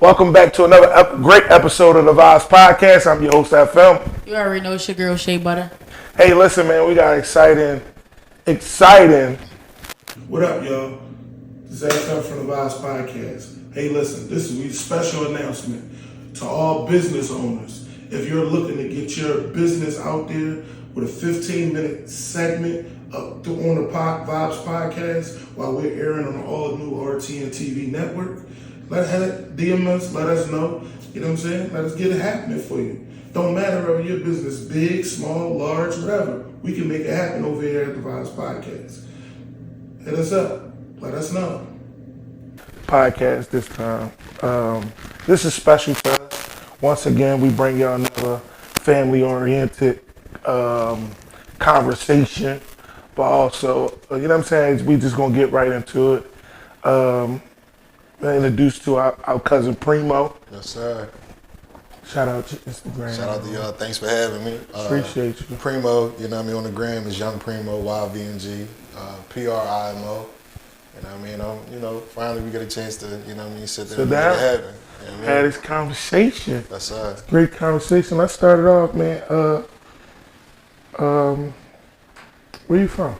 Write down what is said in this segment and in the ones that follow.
Welcome back to another great episode of the Thevibes podcast. I'm your host, FM. You already know it's your girl, Shea Butter. Hey, listen, man, we got exciting. What up, y'all? This is FM from the Thevibes podcast. Hey, listen, this is a special announcement to all business owners. If you're looking to get your business out there with a 15-minute segment on the Thevibes podcast while we're airing on the all-new RTN TV network, DM us, let us know. You know what I'm saying? Let us get it happening for you. Don't matter whether your business big, small, large, whatever. We can make it happen over here at the Thevibes podcast. Hit us up. Let us know. Podcast this time. This is special for us. Once again, we bring y'all another family-oriented conversation, but also, you know what I'm saying? We just gonna get right into it. Introduced to our cousin Primo. Yes, sir. Shout out to Instagram. Shout out to y'all. Thanks for having me. Appreciate you. Primo, you know what I mean, on the gram is YvngPrimo, YvngPrimo. You know what I mean? Finally we get a chance to, you know what I mean, sit there and make it happen. You know what I mean? Had this conversation. Yes, sir. Great conversation. Let's start it off, man. Where you from?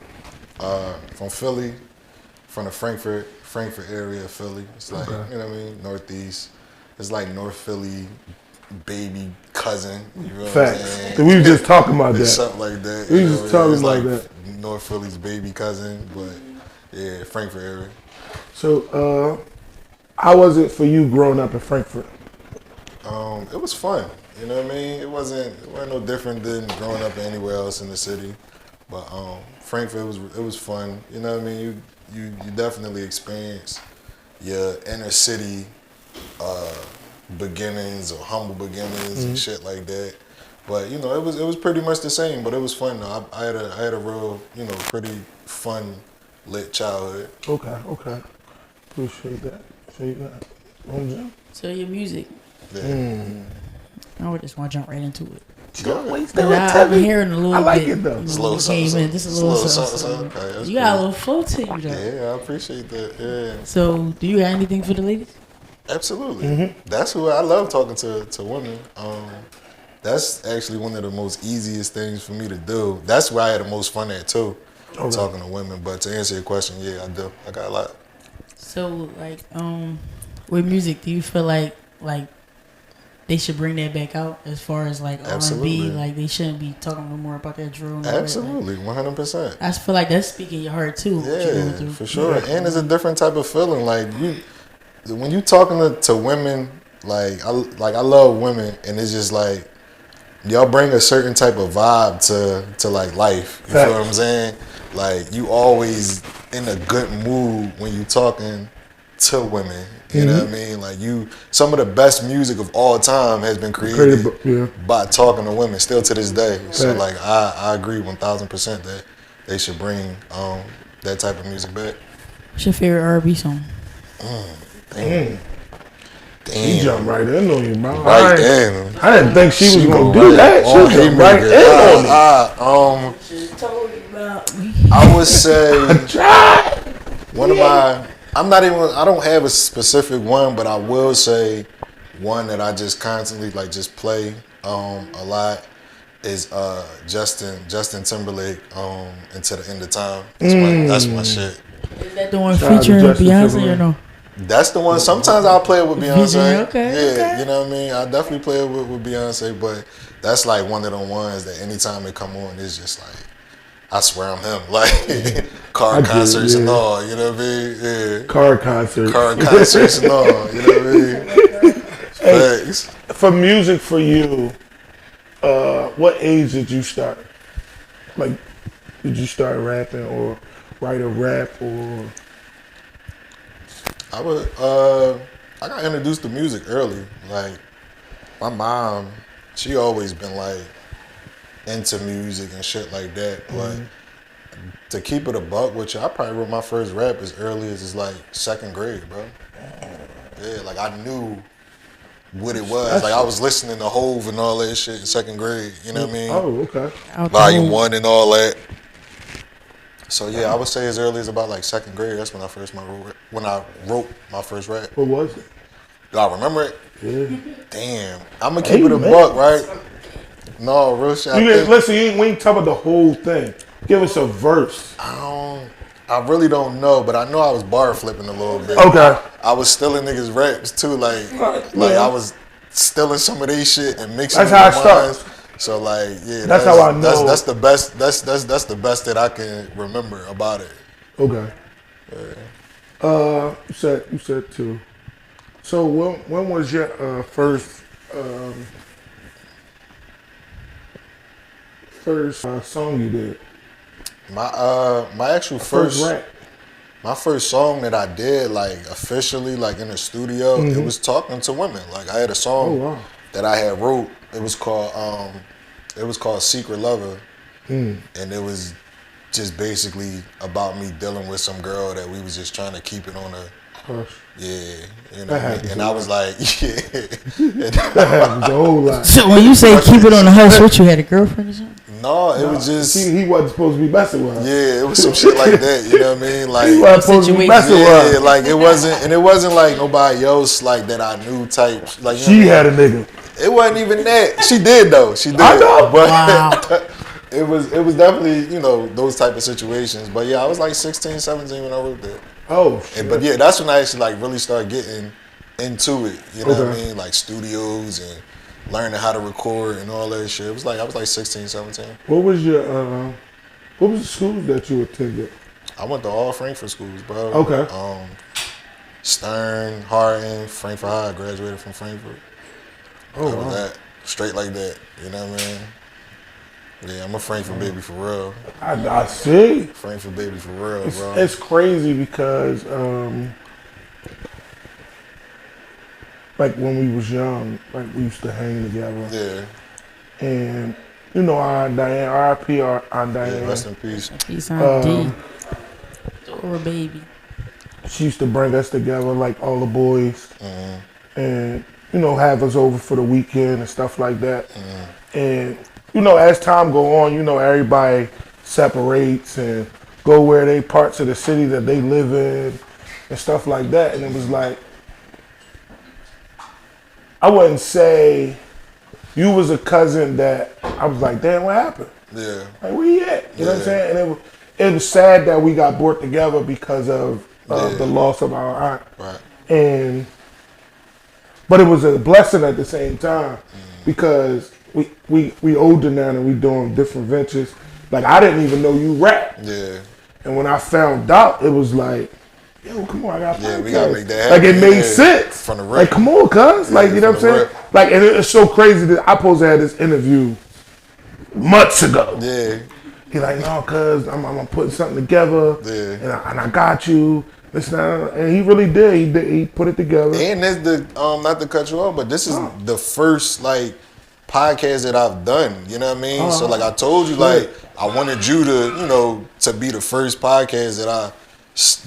From Philly, from the Frankfurt area of Philly. It's like, okay. You know what I mean, northeast. It's like North Philly baby cousin. You know what I'm saying? We were just talking about that. Something like that. We were just talking about that. North Philly's baby cousin, but yeah, Frankfurt area. So, how was it for you growing up in Frankfurt? It was fun. You know what I mean? It wasn't no different than growing up anywhere else in the city. But Frankfurt, it was fun. You know what I mean? You definitely experience your inner city beginnings or humble beginnings and shit like that. But it was pretty much the same. But it was fun though. I had a real pretty fun lit childhood. Okay. Appreciate that. So your music. Yeah. I just want to jump right into it. I've been hearing a little bit. I like it though. It's a little something. Just a little something. Okay, you got a little flow to you though. Yeah, I appreciate that. Yeah. So, do you have anything for the ladies? Absolutely. Mm-hmm. That's who I love talking to women. That's actually one of the most easiest things for me to do. That's where I had the most fun at too, talking to women. But to answer your question, yeah, I do. I got a lot. So, with music, do you feel like they should bring that back out as far as R&B? Like they shouldn't be talking no more about that drill. Absolutely, 100%. I feel like that's speaking your heart too. Yeah, for sure. Yeah. And it's a different type of feeling. Like when you talking to women, I love women, and it's just like y'all bring a certain type of vibe to life. You feel what I'm saying? Like you always in a good mood when you talking to women. You know what I mean? Like some of the best music of all time has been created by talking to women, still to this day. So I agree 1,000% that they should bring that type of music back. What's your favorite R&B song? Damn. She jumped right in on you, bro. Right in. I didn't think she was gonna do that. She jumped right in on me. She told you about me. I would say one of my. I don't have a specific one, but I will say one that I just constantly just play a lot is Justin Timberlake Into the End of Time. That's my shit. Is that the one featuring Beyonce or no? That's the one. Sometimes I'll play it with Beyonce. Okay. You know what I mean? I definitely play it with Beyonce, but that's one of the ones that anytime it come on, it's just I swear I'm him. Car concerts and all, you know what I mean? Yeah. Car concerts and all, you know what I mean? Hey, for music for you, what age did you start? Did you start rapping or write a rap or? I got introduced to music early. My mom, she always been into music and shit like that, but to keep it a buck with you, I probably wrote my first rap as early as second grade, bro. Yeah, I knew what it was. I was listening to Hove and all that shit in second grade, you know what I mean? Oh, okay. Volume 1 and all that. So yeah, I would say as early as about second grade, that's when I wrote my first rap. What was it? Y'all remember it? Yeah. Damn. I'm gonna keep it a buck, right? No, real shit. Listen, we ain't talking about the whole thing. Give us a verse. I really don't know, but I know I was bar flipping a little bit. Okay. I was stealing niggas' raps too, like I was stealing some of their shit and mixing That's it how with it mine. starts. So like, yeah, That's how I know. That's the best. That's the best that I can remember about it. Okay. You said two. So when was your first song you did? My actual first rap. My first song that I did like officially like in the studio, it was talking to women. Like I had a song that I had wrote. It was called Secret Lover, and it was just basically about me dealing with some girl that we was just trying to keep it on a you know what I mean? And I was like, That happens a whole lot. So when you say keep it on the hush, what, you had a girlfriend or something? No, it was just he wasn't supposed to be messing with her. Yeah, it was some shit like that. You know what I mean? Like he wasn't supposed to be messing with her. like it wasn't like nobody else like that I knew type. Like she had a nigga. It wasn't even that. She did though. She did. I know. But wow. it was definitely, you know, those type of situations. But yeah, I was like 16, 17 when I wrote that. Oh shit. But yeah, that's when I actually like really started getting into it. You know what I mean? Like studios and learning how to record and all that shit. It was like I was like 16, 17. What was the schools that you attended? I went to all Frankfurt schools, bro. Okay. Stern, Hardin, Frankfurt High. I graduated from Frankfurt. Oh, wow. That. Straight like that. You know what I mean? Yeah, I'm a Frankfurt baby for real. I see. Frankfurt baby for real, bro. It's crazy because like when we was young, like we used to hang together. Yeah. And you know Aunt Diane, R.I.P. Aunt Diane. Yeah, rest in peace. Peace on D. Or baby. She used to bring us together, like all the boys, and you know have us over for the weekend and stuff like that. And you know, as time go on, you know everybody separates and go where they parts of the city that they live in and stuff like that. And it was like, I wouldn't say you was a cousin that I was like, damn, what happened? Yeah. Like, where you at? You know what I'm saying? And it was sad that we got brought together because of the loss of our aunt. Right. But it was a blessing at the same time because we older now and we doing different ventures. Like I didn't even know you rap. Yeah. And when I found out, it was like, yo, come on, I got we gotta make that happen. Like it made sense. From the rip. Like, come on, cuz. Like, you know what I'm saying? Rip. Like, and it's so crazy that I supposed to have this interview months ago. Yeah. He like, no, cuz I'm putting something together. Yeah. And I got you. And he really did. He put it together. And that's the not to cut you off, but this is the first like podcast that I've done. You know what I mean? So like I told you, like I wanted you to, you know, to be the first podcast that I,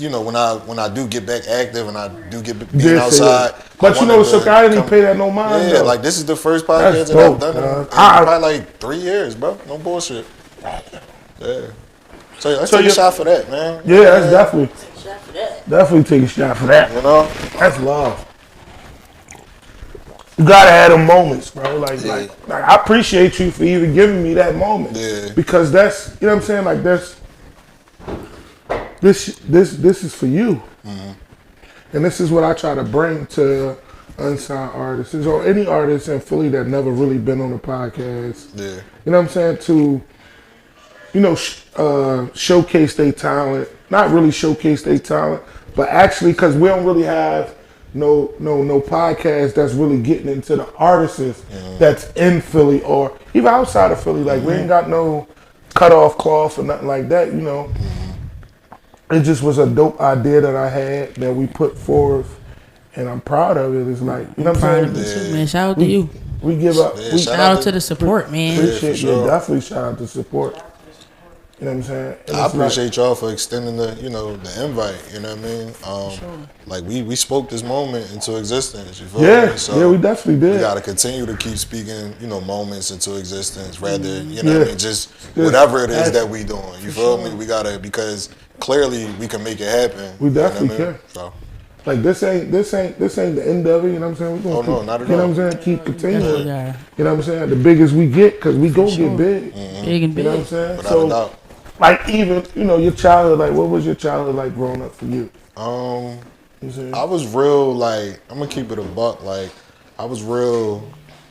you know, when I do get back active and I do get being outside. But you know, so I didn't even pay that no mind. Yeah, though. like this is the first podcast That's that dope, I've done in probably like 3 years, bro. No bullshit. Yeah. So let's take a shot for that, man. Yeah, that's definitely take a shot for that. You know, that's love. You gotta have them moments, bro. Like I appreciate you for even giving me that moment. Yeah. Because that's, you know what I'm saying. Like this is for you, and this is what I try to bring to unsigned artists or any artist in Philly that never really been on a podcast. Yeah. You know what I'm saying? To, you know, showcase their talent. Not really showcase their talent, but actually, because we don't really have no podcast that's really getting into the artists that's in Philly or even outside of Philly. Like we ain't got no cut off cloth or nothing like that. You know, it just was a dope idea that I had that we put forth, and I'm proud of it. It's like, you know what I'm saying? Man, shout out to you. We give up. Shout out to the support, man. Appreciate definitely shout out to support. You know what I'm saying? And I appreciate y'all for extending the invite. You know what I mean? Like we spoke this moment into existence. You feel me? So we definitely did. We gotta continue to keep speaking, moments into existence. Rather, you know what I mean? Just whatever it is that we doing. You feel me? We gotta, because clearly we can make it happen. We definitely can. So Like this ain't the end of it. You know what I'm saying? We gonna not at you know all. what I'm saying? Keep continuing. Yeah. You know what I'm saying? The big as we get, cause we go get big. Big and big. You know what I'm saying? Without a So, doubt. like even your childhood. Like, what was your childhood like growing up for you? I was real, like, I'm gonna keep it a buck. Like, I was real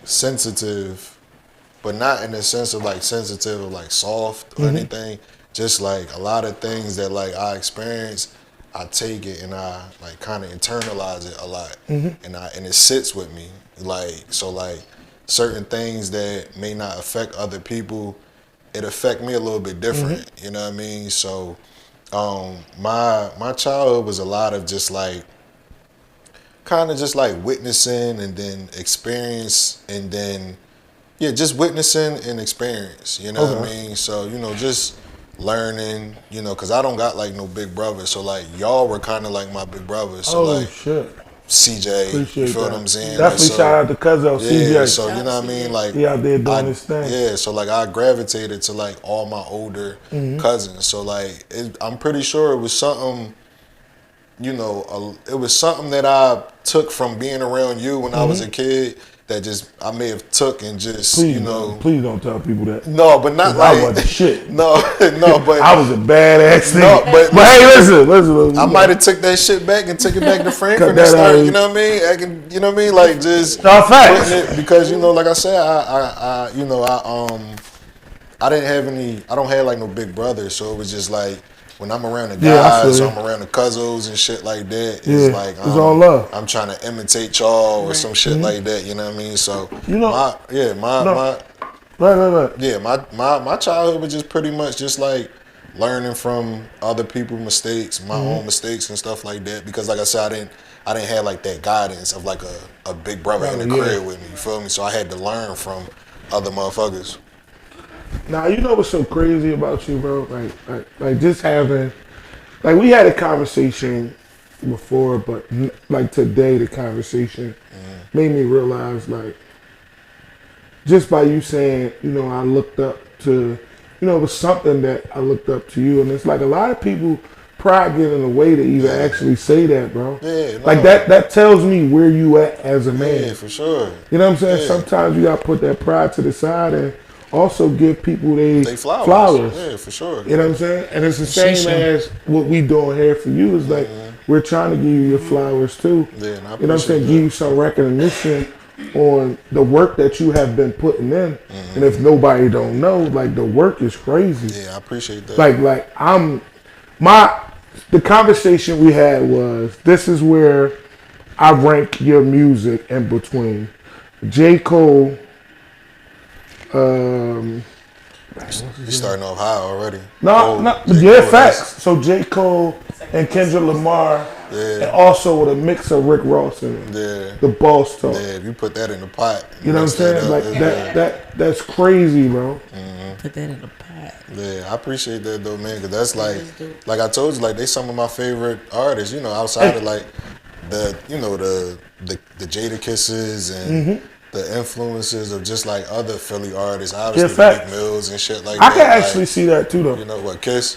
sensitive, but not in the sense of like sensitive or like soft or anything. Just like a lot of things that like I experience, I take it and I like kind of internalize it a lot, and it sits with me. Like, so like certain things that may not affect other people, it affect me a little bit different. You know what I mean? So my childhood was a lot of just like kind of just like witnessing and then experience and then just witnessing and experience. You know what I mean? So just learning. Because I don't got like no big brother. So like y'all were kind of like my big brothers. So like shit. CJ, Appreciate you feel that. what I'm saying? Definitely like, so, shout out to Cuzzo, CJ. So you know what I mean? Like he out there doing his thing. Yeah, so like I gravitated to like all my older cousins. So like I'm pretty sure it was something, it was something that I took from being around you when I was a kid that just I may have took and just Please don't tell people that. No, but not like I wasn't shit. No, but I was a badass thing. No, but hey, listen. I might have took that shit back and took it back to Frankfurt and started. You know what I mean? You know what I mean? Like just facts. It, because like I said, I didn't have any. I don't have like no big brother, so it was just like when I'm around the guys, or I'm around the cousins and shit like that. It's like it's all love. I'm trying to imitate y'all or some shit like that. You know what I mean? So my childhood was just pretty much just like learning from other people's mistakes, my own mistakes and stuff like that. Because like I said, I didn't have like that guidance of like a big brother in the crib with me. You feel me? So I had to learn from other motherfuckers. Now you know what's so crazy about you, bro? Like just having, like we had a conversation before, but like today the conversation made me realize, like, just by you saying, I looked up to, it was something that I looked up to you, and it's like a lot of people pride get in the way to even actually say that, bro. Yeah, no. Like that tells me where you at as a man. Yeah, for sure. You know what I'm saying? Yeah. Sometimes you gotta put that pride to the side and also give people they flowers. Yeah, for sure. You know what I'm saying? And it's the same as what we doing here for you. Is like we're trying to give you your flowers too. Yeah, and I you know what I'm saying? that. Give you some recognition on the work that you have been putting in. And if nobody don't know, like the work is crazy. Yeah, I appreciate that. The conversation we had was, this is where I rank your music in between J. Cole. You starting off high already. Facts. So J. Cole and Kendrick Lamar, and also with a mix of Rick Ross in it. Yeah. The Boss Talk. Yeah, if you put that in the pot. You know what I'm saying? Like that's crazy, bro. Put that in the pot. Yeah, I appreciate that though, man, because that's like I told you, like they some of my favorite artists, outside of like the Jada Kisses and the influences of just like other Philly artists, obviously the Big Mills and shit like that. I can actually see that too, though. You know what, Kiss?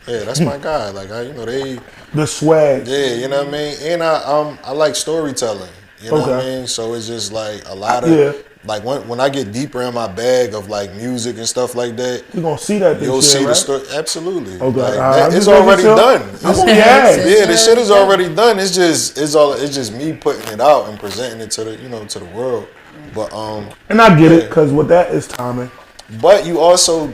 Yeah, that's my guy. Like they the swag. Yeah, you know what I mean. And I like storytelling. You know what I mean. So it's just like a lot of like when I get deeper in my bag of like music and stuff like that, you're gonna see that. You'll see right? the story. Absolutely. Okay, like, it's already done. The shit is already done. It's just me putting it out and presenting it to the world. But and I get it, because with that is timing. But you also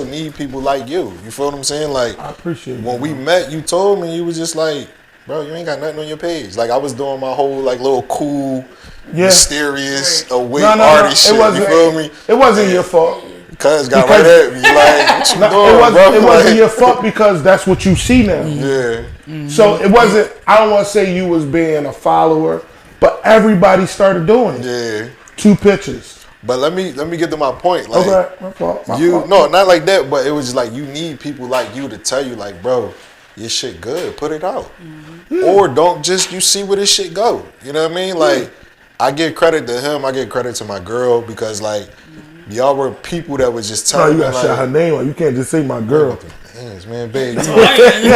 need people like you. You feel what I'm saying? Like I appreciate it. When we met, you told me, you was just like, bro, you ain't got nothing on your page. Like I was doing my whole like little cool, mysterious, artist shit. You feel me? It wasn't your fault. Cuz got right at me like, what you doing, bro? It wasn't your fault because that's what you see now. Yeah. So it wasn't. I don't want to say you was being a follower, but everybody started doing it. Yeah. 2 pictures. But let me get to my point. Like, my fault. No, not like that. But it was just like you need people like you to tell you, like, bro, your shit good. Put it out, or don't just you see where this shit go. You know what I mean? Like, I give credit to him. I give credit to my girl because like y'all were people that was just telling me. You gotta shout her name. You can't just say my girl. Damn, Thanks, man, babe. You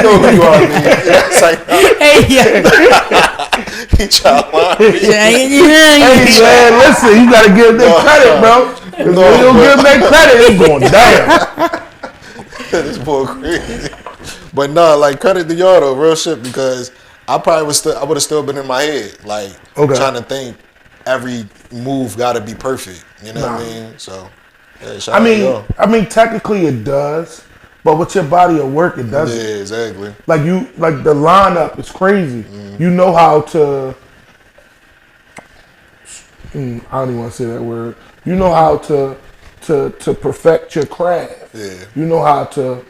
know who you are, man. It's like, Hey, he tried to me. Hey, man, listen, you gotta give them credit, bro. If you don't give them that credit, it's going down. This boy crazy. But no, like credit to y'all though, real shit, because I would have still been in my head, like trying to think every move gotta be perfect. You know what I mean? So yeah, shout out to y'all. I mean, technically it does, but with your body of work, it doesn't. Yeah, exactly. Like the lineup is crazy. You know how to. I don't even want to say that word. You know how to perfect your craft. Yeah. You know how to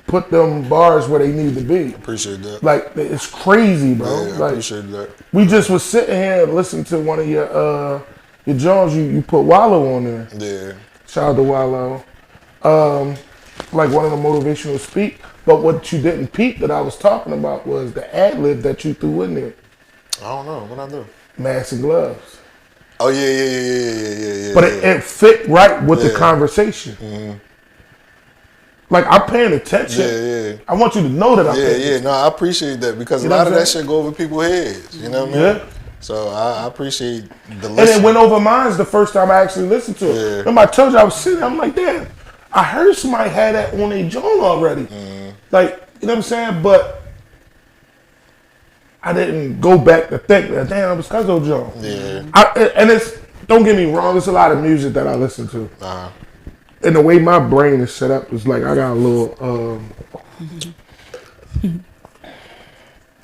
put them bars where they need to be. Appreciate that. Like, it's crazy, bro. Yeah, I like, appreciate that. We just was sitting here and listening to one of your Jones. You put Wallow on there. Yeah. Shout out to Wallow. Like one of the motivational speak. But what you didn't peep that I was talking about was the ad lib that you threw in there. I don't know what I do. Masks and gloves. Oh yeah. But it fit right with the conversation. Mm-hmm. Like, I'm paying attention. Yeah. I want you to know that I'm paying attention. No, I appreciate that because a lot of that shit go over people's heads. You know what I mean? Yeah. So I appreciate the listen. And it went over mine the first time I actually listened to it. Yeah. Remember I told you I was sitting there, I'm like, damn, I heard somebody had that on their joint already. Mm. Like, you know what I'm saying? But I didn't go back to think that, damn, it was Cuzzo Jones. Yeah. And it's, don't get me wrong, it's a lot of music that I listen to. Uh-huh. And the way my brain is set up is like I got a little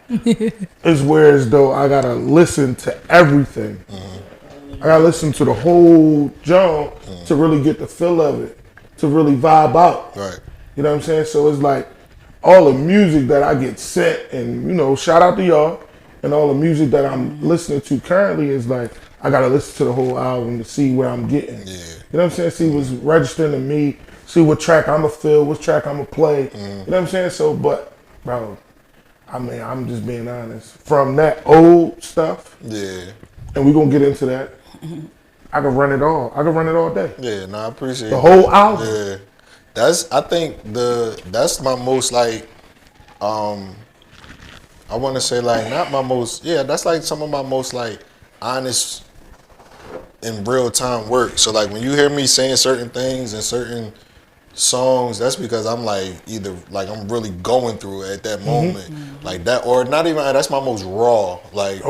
it's where as though I gotta listen to everything. I gotta listen to the whole jump to really get the feel of it, to really vibe out. Right. You know what I'm saying? So it's like all the music that I get sent, and you know, shout out to y'all, and all the music that I'm listening to currently is like I gotta listen to the whole album to see where I'm getting. Yeah. You know what I'm saying? See what's registering to me, see what track I'ma feel, what track I'ma play. You know what I'm saying? So, but, bro, I mean, I'm just being honest. From that old stuff, and we're gonna get into that, I can run it all. I can run it all day. Yeah, no, I appreciate the whole album. Yeah. I think that's my most like, I wanna say like, not my most, that's like some of my most like honest in real time work. So like when you hear me saying certain things and certain songs, that's because I'm like either like I'm really going through it at that moment, like that, or not even. That's my most raw, like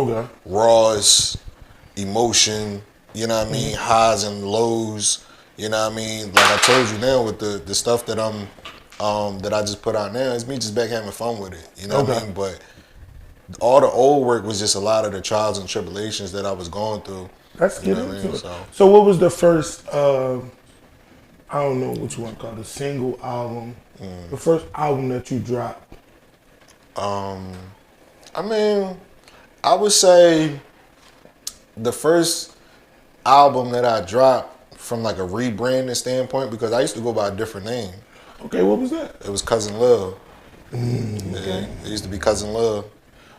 rawest emotion. You know what I mean? Highs and lows. You know what I mean? Like I told you now with the stuff that that I just put out now, it's me just back having fun with it. You know what I mean? But all the old work was just a lot of the trials and tribulations that I was going through. Let's get into it. So what was the first, I don't know what you want to call it, the single album, the first album that you dropped? I mean, I would say the first album that I dropped from like a rebranding standpoint, because I used to go by a different name. Okay, what was that? It was Cousin Love. It used to be Cousin Love.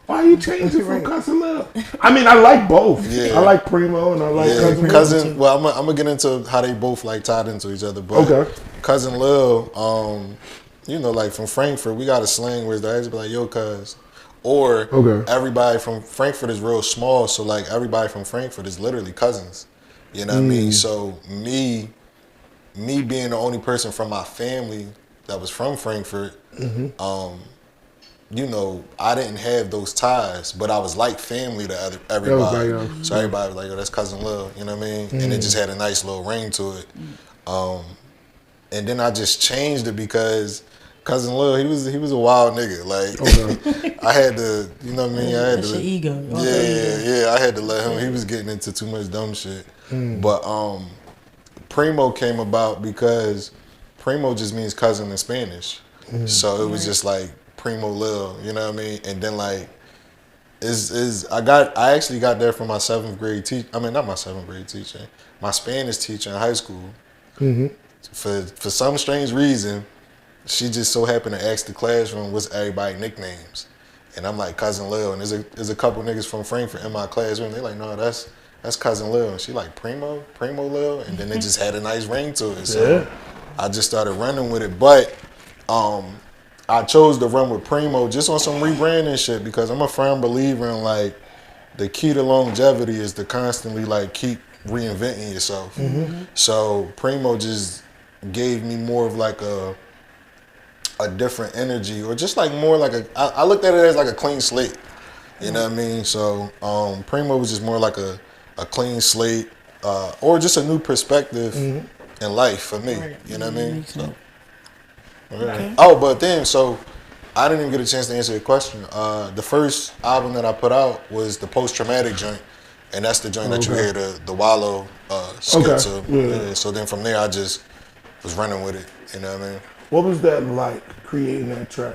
Why are you changing from Cousin Love? I mean, I like both. Yeah. I like Primo and I like Cousin. Well, I'm gonna get into how they both like tied into each other. But Cousin Lil, you know, like from Frankfurt, we got a slang where they always be like, "Yo, cuz," or everybody from Frankfurt is real small, so like everybody from Frankfurt is literally cousins. You know what I mean? So me being the only person from my family that was from Frankfurt, you know, I didn't have those ties, but I was like family to everybody. So everybody was like, "Yo, that's Cousin Lil," you know what I mean? And it just had a nice little ring to it. And then I just changed it because Cousin Lil, he was a wild nigga. Like I had to, you know what I mean? I had that's to. Your ego. Yeah. I had to let him. He was getting into too much dumb shit. But Primo came about because Primo just means cousin in Spanish. So it was just like Primo Lil, you know what I mean? And then like I actually got there from my 7th grade teacher. I mean, not my 7th grade teacher, my Spanish teacher in high school. For some strange reason, she just so happened to ask the classroom what's everybody's nicknames. And I'm like, Cousin Lil. And there's a couple niggas from Frankfurt in my classroom. They're like, "No, that's Cousin Lil." And she like, Primo Lil. And then they just had a nice ring to it. So I just started running with it. But I chose to run with Primo just on some rebranding shit because I'm a firm believer in like the key to longevity is to constantly like keep reinventing yourself. Mm-hmm. So Primo just gave me more of like a different energy, or just like more like I looked at it as like a clean slate. You know what I mean? So Primo was just more like a clean slate, or just a new perspective in life for me. You know what I mean? So, okay. Oh, but then so I didn't even get a chance to answer your question. The first album that I put out was the post-traumatic joint, and that's the joint that you hear the Wallow skit to. Yeah. So then from there I just was running with it. You know what I mean? What was that like creating that track?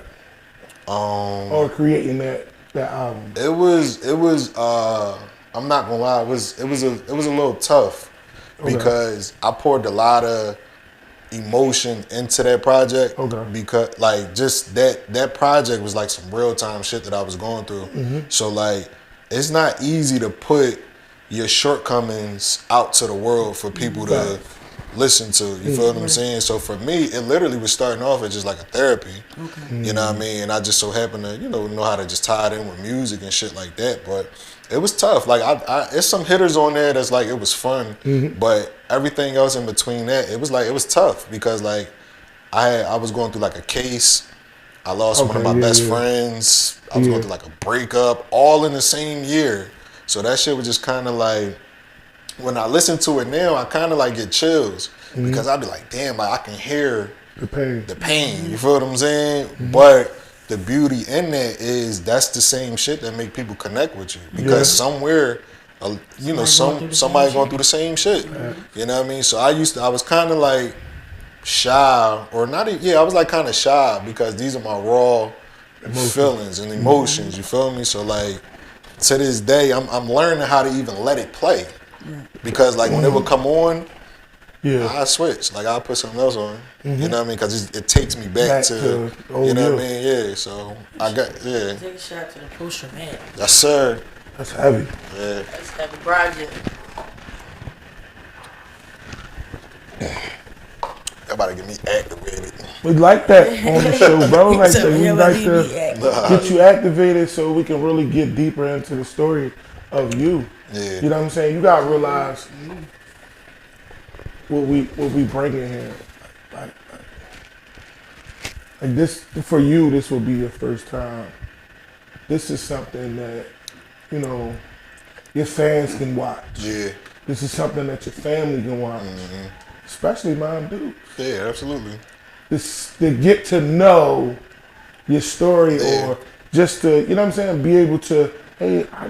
Or creating that album? It was I'm not gonna lie, it was a little tough because I poured a lot of emotion into that project because like just that project was like some real time shit that I was going through. Mm-hmm. So like it's not easy to put your shortcomings out to the world for people to listen to. You feel what I'm saying? So for me, it literally was starting off as just like a therapy. Okay. You know what I mean? And I just so happened to, know how to just tie it in with music and shit like that. But it was tough. Like it's some hitters on there that's like it was fun, but everything else in between that, it was tough because like I was going through like a case. I lost one of my best friends. I was going through like a breakup, all in the same year. So that shit was just kind of like, when I listen to it now, I kind of like get chills because I be like, damn, like I can hear the pain. You feel what I'm saying? But the beauty in that is that's the same shit that make people connect with you because somewhere, somebody going through the same shit. You know what I mean? So I was kind of like shy, or not even. Yeah, I was like kind of shy because these are my raw feelings and emotions. You feel me? So like to this day, I'm learning how to even let it play. Because like when it would come on, I switch. Like I'll put something else on. You know what I mean? Because it takes me back to you know what I mean? Yeah. So I got Take a shot to the post-traumatic. Yes, sir. That's heavy. Yeah. That's heavy project. Everybody get me activated. We like that on the show, bro. We like to get you activated so we can really get deeper into the story of you. Yeah. You know what I'm saying? You gotta realize what we bringing here. Like this for you. This will be your first time. This is something that your fans can watch. Yeah. This is something that your family can watch, especially mine dudes. Yeah, absolutely. To get to know your story, or just to be able to. Hey, I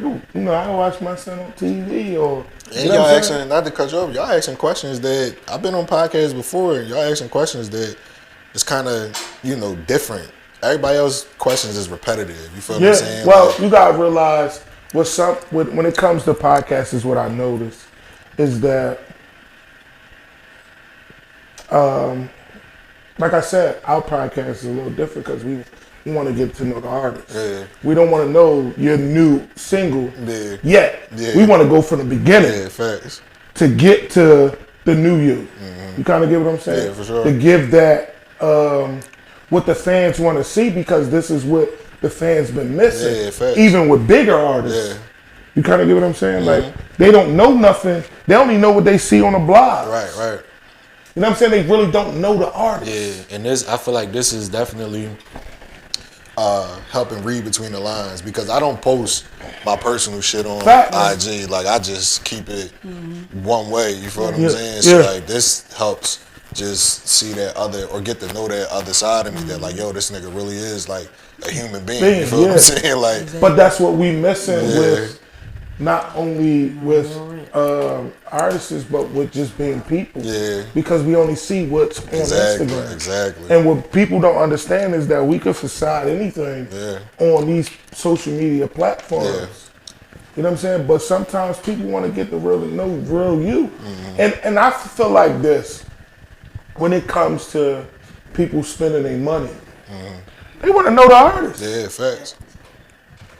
watch my son on TV, or and y'all asking, not to cut you off, y'all asking questions that I've been on podcasts before. Y'all asking questions that it's kind of different. Everybody else's questions is repetitive. You feel what I'm saying? Well, like, you gotta realize when it comes to podcasts, is what I noticed is that, like I said, our podcast is a little different because we want to get to know the artist. Yeah. We don't want to know your new single yet. Yeah. We want to go from the beginning to get to the new you. You kind of get what I'm saying? Yeah, for sure. To give that what the fans want to see, because this is what the fans been missing. Yeah, even with bigger artists. Yeah. You kind of get what I'm saying? Like, they don't know nothing. They only know what they see on the blog. Right. You know what I'm saying? They really don't know the artist. Yeah, and I feel like this is definitely helping read between the lines, because I don't post my personal shit on IG. Like, I just keep it one way. You feel what I'm saying? So like, this helps just see that other, or get to know that other side of me, that like, yo, this nigga really is like a human being. You feel what I'm saying? Like, but that's what we missing with, not only with artists, but with just being people. Yeah. Because we only see what's on Instagram. Exactly. And what people don't understand is that we can facade anything on these social media platforms. Yeah. You know what I'm saying? But sometimes people want to get to really know real you. And I feel like this, when it comes to people spending their money, they want to know the artist. Yeah, facts.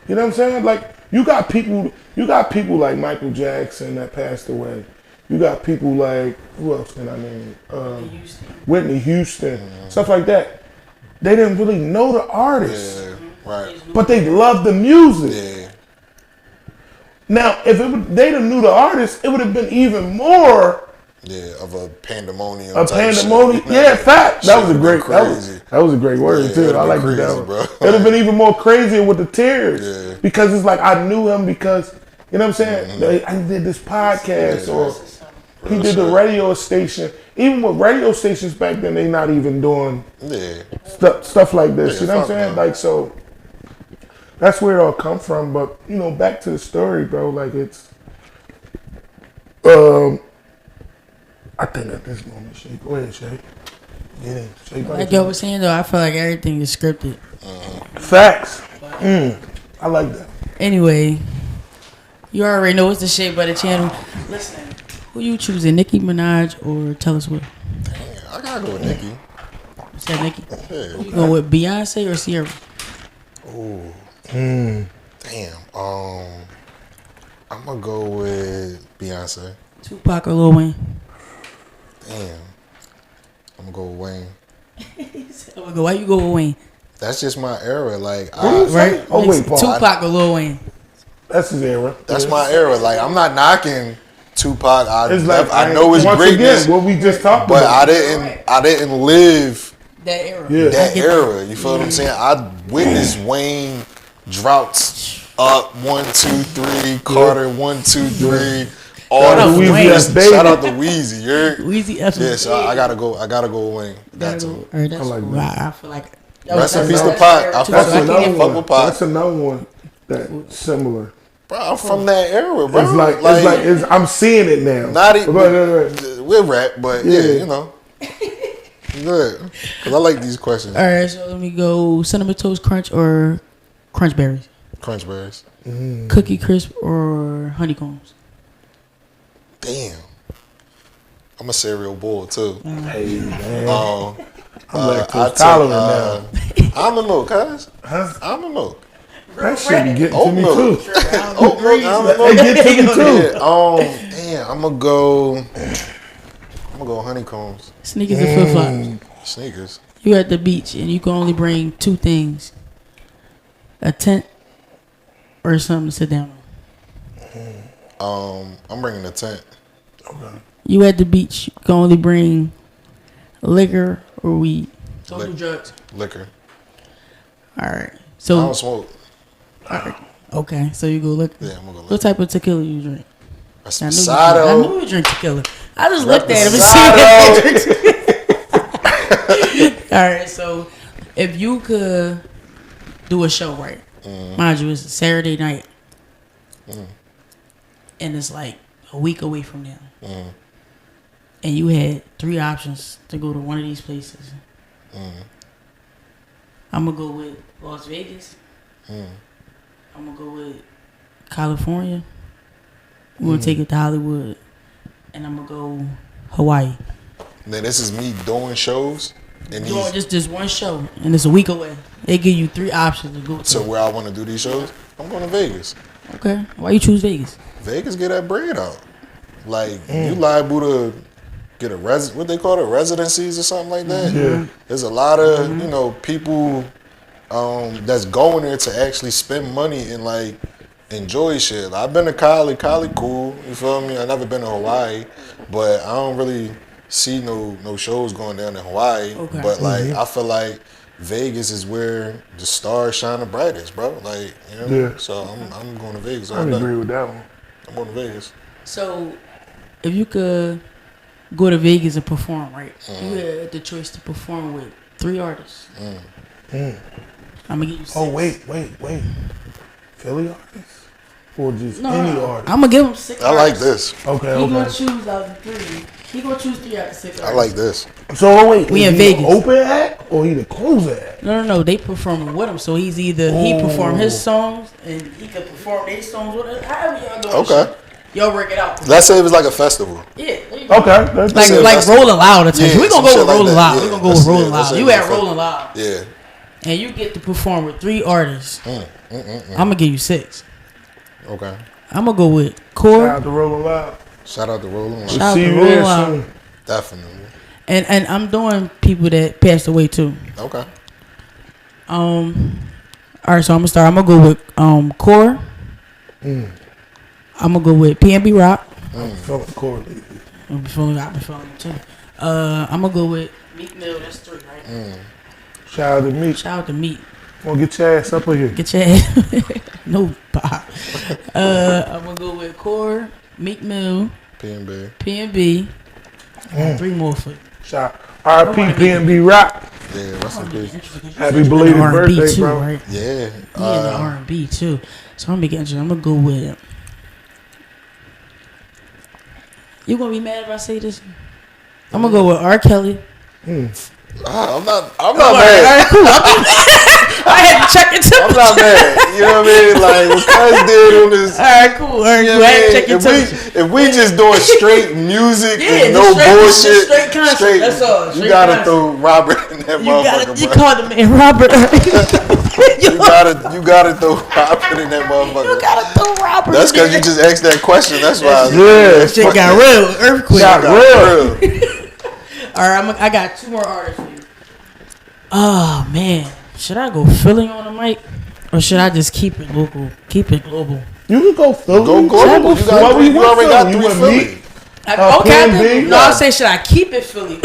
You know what I'm saying? Like, you got people like Michael Jackson that passed away. You got people like, who else can I name? Whitney Houston, stuff like that. they didn't really know the artist. Yeah, right. But they loved the music. Yeah. Now, if they'd have knew the artist, it would have been even more. Yeah, of a pandemonium. A type pandemonium. Shit. Yeah, fact. That was a Shit great. crazy. That was a great word Yeah, too. I like crazy, that. bro. It'd have been even more crazier with the tears. Yeah. Because it's like I knew him because you know what I'm saying. I did this podcast or he did the radio station. Even with radio stations back then, they not even doing stuff like this. You know what I'm saying? Like so. That's where it all come from. But you know, back to the story, bro. Like it's. I think at this moment, Shay. Go ahead, Shay. Get in. Shay, like I was saying though, I feel like everything is scripted. Facts. I like that. Anyway, you already know it's the Shea Butter channel. Listen, who you choosing, Nicki Minaj or Taylor Swift? Damn, I gotta go with Nicki. You said Nicki. Yeah. You go with Beyonce or Sierra? Ooh. Damn. I'm gonna go with Beyonce. Tupac or Lil Wayne? Damn. I'm gonna go with Wayne. Why you go with Wayne? That's just my era. Like, Right? Oh wait, Paul. Tupac or Lil Wayne? That's his era. That's my era. Like, I'm not knocking Tupac. It's like, I know his once greatness, again, what we just talked but about. I didn't live That era. Yeah. that era. You feel what I'm saying? I witnessed Wayne droughts up 1, 2, 3, Carter 1 2, 3. All Shout out the to Wayne. Weezy. Shout out to Weezy. Weezy F. Yeah, so I gotta go with Wayne. Got to. All right, that's I like cool. that. I feel like Rest in peace to that's Pac. era I too, fuck so I with can't- another fuck with Pac. That's another one that's similar. Bro, I'm from that era, bro. It's like I'm seeing it now. Not even. Right. We're rap, but yeah, you know. Good. Because I like these questions. All right, so let me go Cinnamon Toast Crunch or Crunch Berries? Crunch Berries. Cookie Crisp or Honeycombs? Damn. I'm a cereal boy, too. Hey, man. I'm I lactose tolerant now. Almond milk, cuz. Huh? Almond milk. That shit be getting Oat to me milk. too. Oat milk, almond milk. It get to me too. Yeah, damn, I'm gonna go honeycombs. Sneakers or flip flops? Sneakers. You at the beach and you can only bring two things: a tent or something to sit down I'm bringing a tent. Okay. You at the beach, you can only bring liquor or weed. Don't do drugs. Liquor. All right. I So don't smoke. okay, so you go liquor. Yeah, I'm gonna go What liquor. type of tequila you drink? I Reposado. knew you drink tequila. I just looked at him and see it. All right, so if you could do a show, right? Mind you, it's a Saturday night, and it's like a week away from now, and you had 3 options to go to one of these places. I'm gonna go with Las Vegas. I'm gonna go with California. We're gonna take it to Hollywood, and I'm gonna go Hawaii. Now this is me doing shows, and Doing these. just one show, and it's a week away. They give you 3 options to go to. So where I want to do these shows, I'm going to Vegas. Okay, why you choose Vegas? Vegas get that bread out. Like you liable to get a what they call it, residencies or something like that. Yeah. There's a lot of people that's going there to actually spend money and like enjoy shit. I've been to Cali cool. You feel me? I never been to Hawaii, but I don't really see no shows going down in Hawaii. Okay. But like I feel like Vegas is where the stars shine the brightest, bro. Like Yeah. So I'm going to Vegas. I all day. agree with that one. I'm going to Vegas. So, if you could go to Vegas and perform, right? You had the choice to perform with 3 artists. I'm gonna give you 6. Oh wait. Philly artists or just any artist? I'm gonna give him 6. I like this. Okay. He gonna Okay. choose out of the 3. He gonna choose 3 out of 6. I like this. So wait, We is in he Vegas. the open act or he the closer act? No. They performing with him, so he's either he perform his songs and he could perform their songs with us. However y'all doing. Okay. Shit. Y'all work it out. Let's say it was like a festival. Yeah. There you go. Okay. That's Like that's- Rolling Loud. Or Yeah, we some gonna go shit with like Rolling that. Loud. Yeah, We gonna go that's- with Rolling yeah, that's Loud. it. You at Rolling Loud, Yeah. and you get to perform with 3 artists. I'm gonna give you 6. Okay. I'm gonna go with Shout Core. out to Rolling Loud. Shout out to Rolling Loud. Shout out See to you Rolling there Loud. soon. Definitely. And I'm doing people that passed away too. Okay. All right, so I'm gonna start. I'm gonna go with Core. I'm gonna go with PNB Rock. I'm feeling Core lately. I've been feeling it too. I'm gonna go with Meek Mill. That's 3, right? Shout out to Meek. Shout out to Meek. Wanna get your ass up in here? Get your ass. No pop. I'm gonna go with Core, Meek Mill, PNB. I got 3 more for you. Shout RP PNB Rock. Yeah, rest in peace. Happy belated birthday, too, bro. right? Yeah. He in the R&B too. So I'm gonna make it interesting. I'm gonna go with. You gonna be mad if I say this? I'm gonna go with R. Kelly. I'm not mad. I had to check it I'm not mad. You know what I mean? Like what Cuz did on this. All right, cool. All right, You know cool. what I I had to mean? check it If we just doing straight music Yeah, and no just straight- bullshit, just straight concept, that's all. you Straight gotta concept. throw Robert in that motherfucker, You bro. called the man Robert. You gotta throw Robert in that motherfucker. You gotta throw Robert. That's in because you there. just asked that question. That's why. Yeah. Shit got real. Earthquake. Got real. All right, I got 2 more artists for you. Oh man, should I go Philly on the mic, or should I just keep it local? Keep it global. You can go Philly. Go global. You already got 3 Philly. PNB? No, I say should I keep it Philly?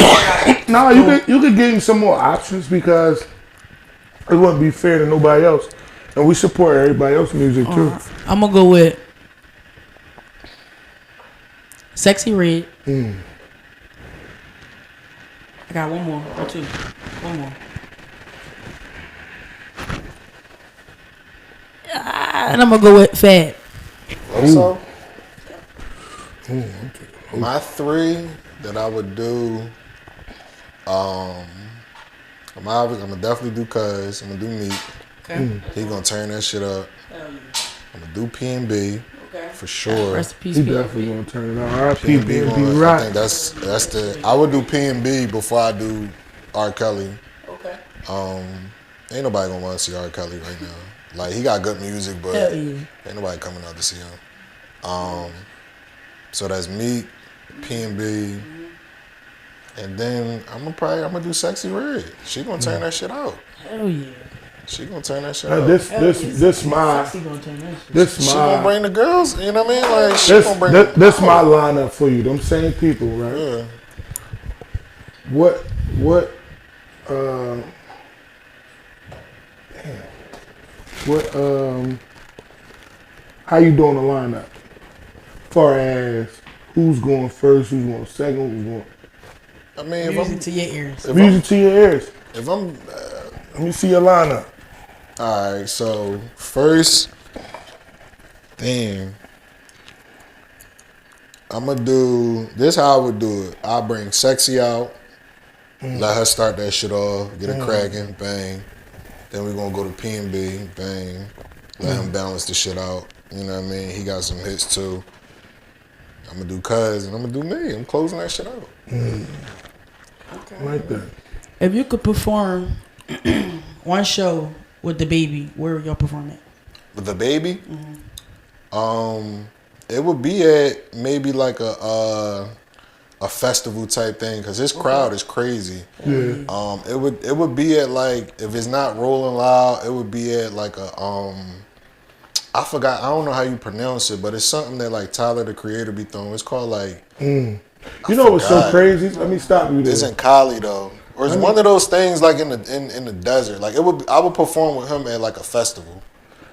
No, you could give him some more options because it wouldn't be fair to nobody else, and we support everybody else's music too. I'm gonna go with Sexy Red. I got 1 more or 2. 1 more. And I'm gonna go with Fab. So, my 3 that I would do, I'm gonna definitely do Cuz. I'm gonna do Meek. Okay. He gonna turn that shit up. I'm gonna do PNB Okay. for sure. Rest in peace, He PNB. definitely gonna turn it on. RP PNB PNB I Rock. think that's the. I would do PNB before I do R. Kelly. Okay. Ain't nobody gonna want to see R. Kelly right now. Like he got good music, but Hell yeah. ain't nobody coming out to see him. So that's Meek, PNB, and then I'm gonna do Sexy Red. She gonna turn that shit out. Hell yeah. She gonna turn that shit out. This Sexy my gonna turn that shit. this She gonna my bring the girls. You know what I mean? Like she gonna bring. this my lineup for you. Them same people, right? Yeah. What how you doing the lineup? Far as who's going first, who's going second, who's going I mean, Music to your ears. music to your ears. if I'm Let me see your lineup. all right, so first thing, I'm gonna do this. How I would do it? I bring Sexy out, let her start that shit off, get it cracking, bang. Then we gonna go to PNB, bang. Let him balance the shit out. You know what I mean? He got some hits too. I'm gonna do Cuz and I'm gonna do me. I'm closing that shit out. I like that. If you could perform one show with the baby, where would y'all perform at? With the baby, it would be at maybe like a festival type thing because his crowd is crazy. Yeah. It would be at like if it's not Rolling Loud, it would be at like a I forgot. I don't know how you pronounce it, but it's something that like Tyler the Creator be throwing. It's called like. You know what's so crazy? Let me stop you there. It's in Cali though, or it's one of those things like in the desert. Like I would perform with him at like a festival.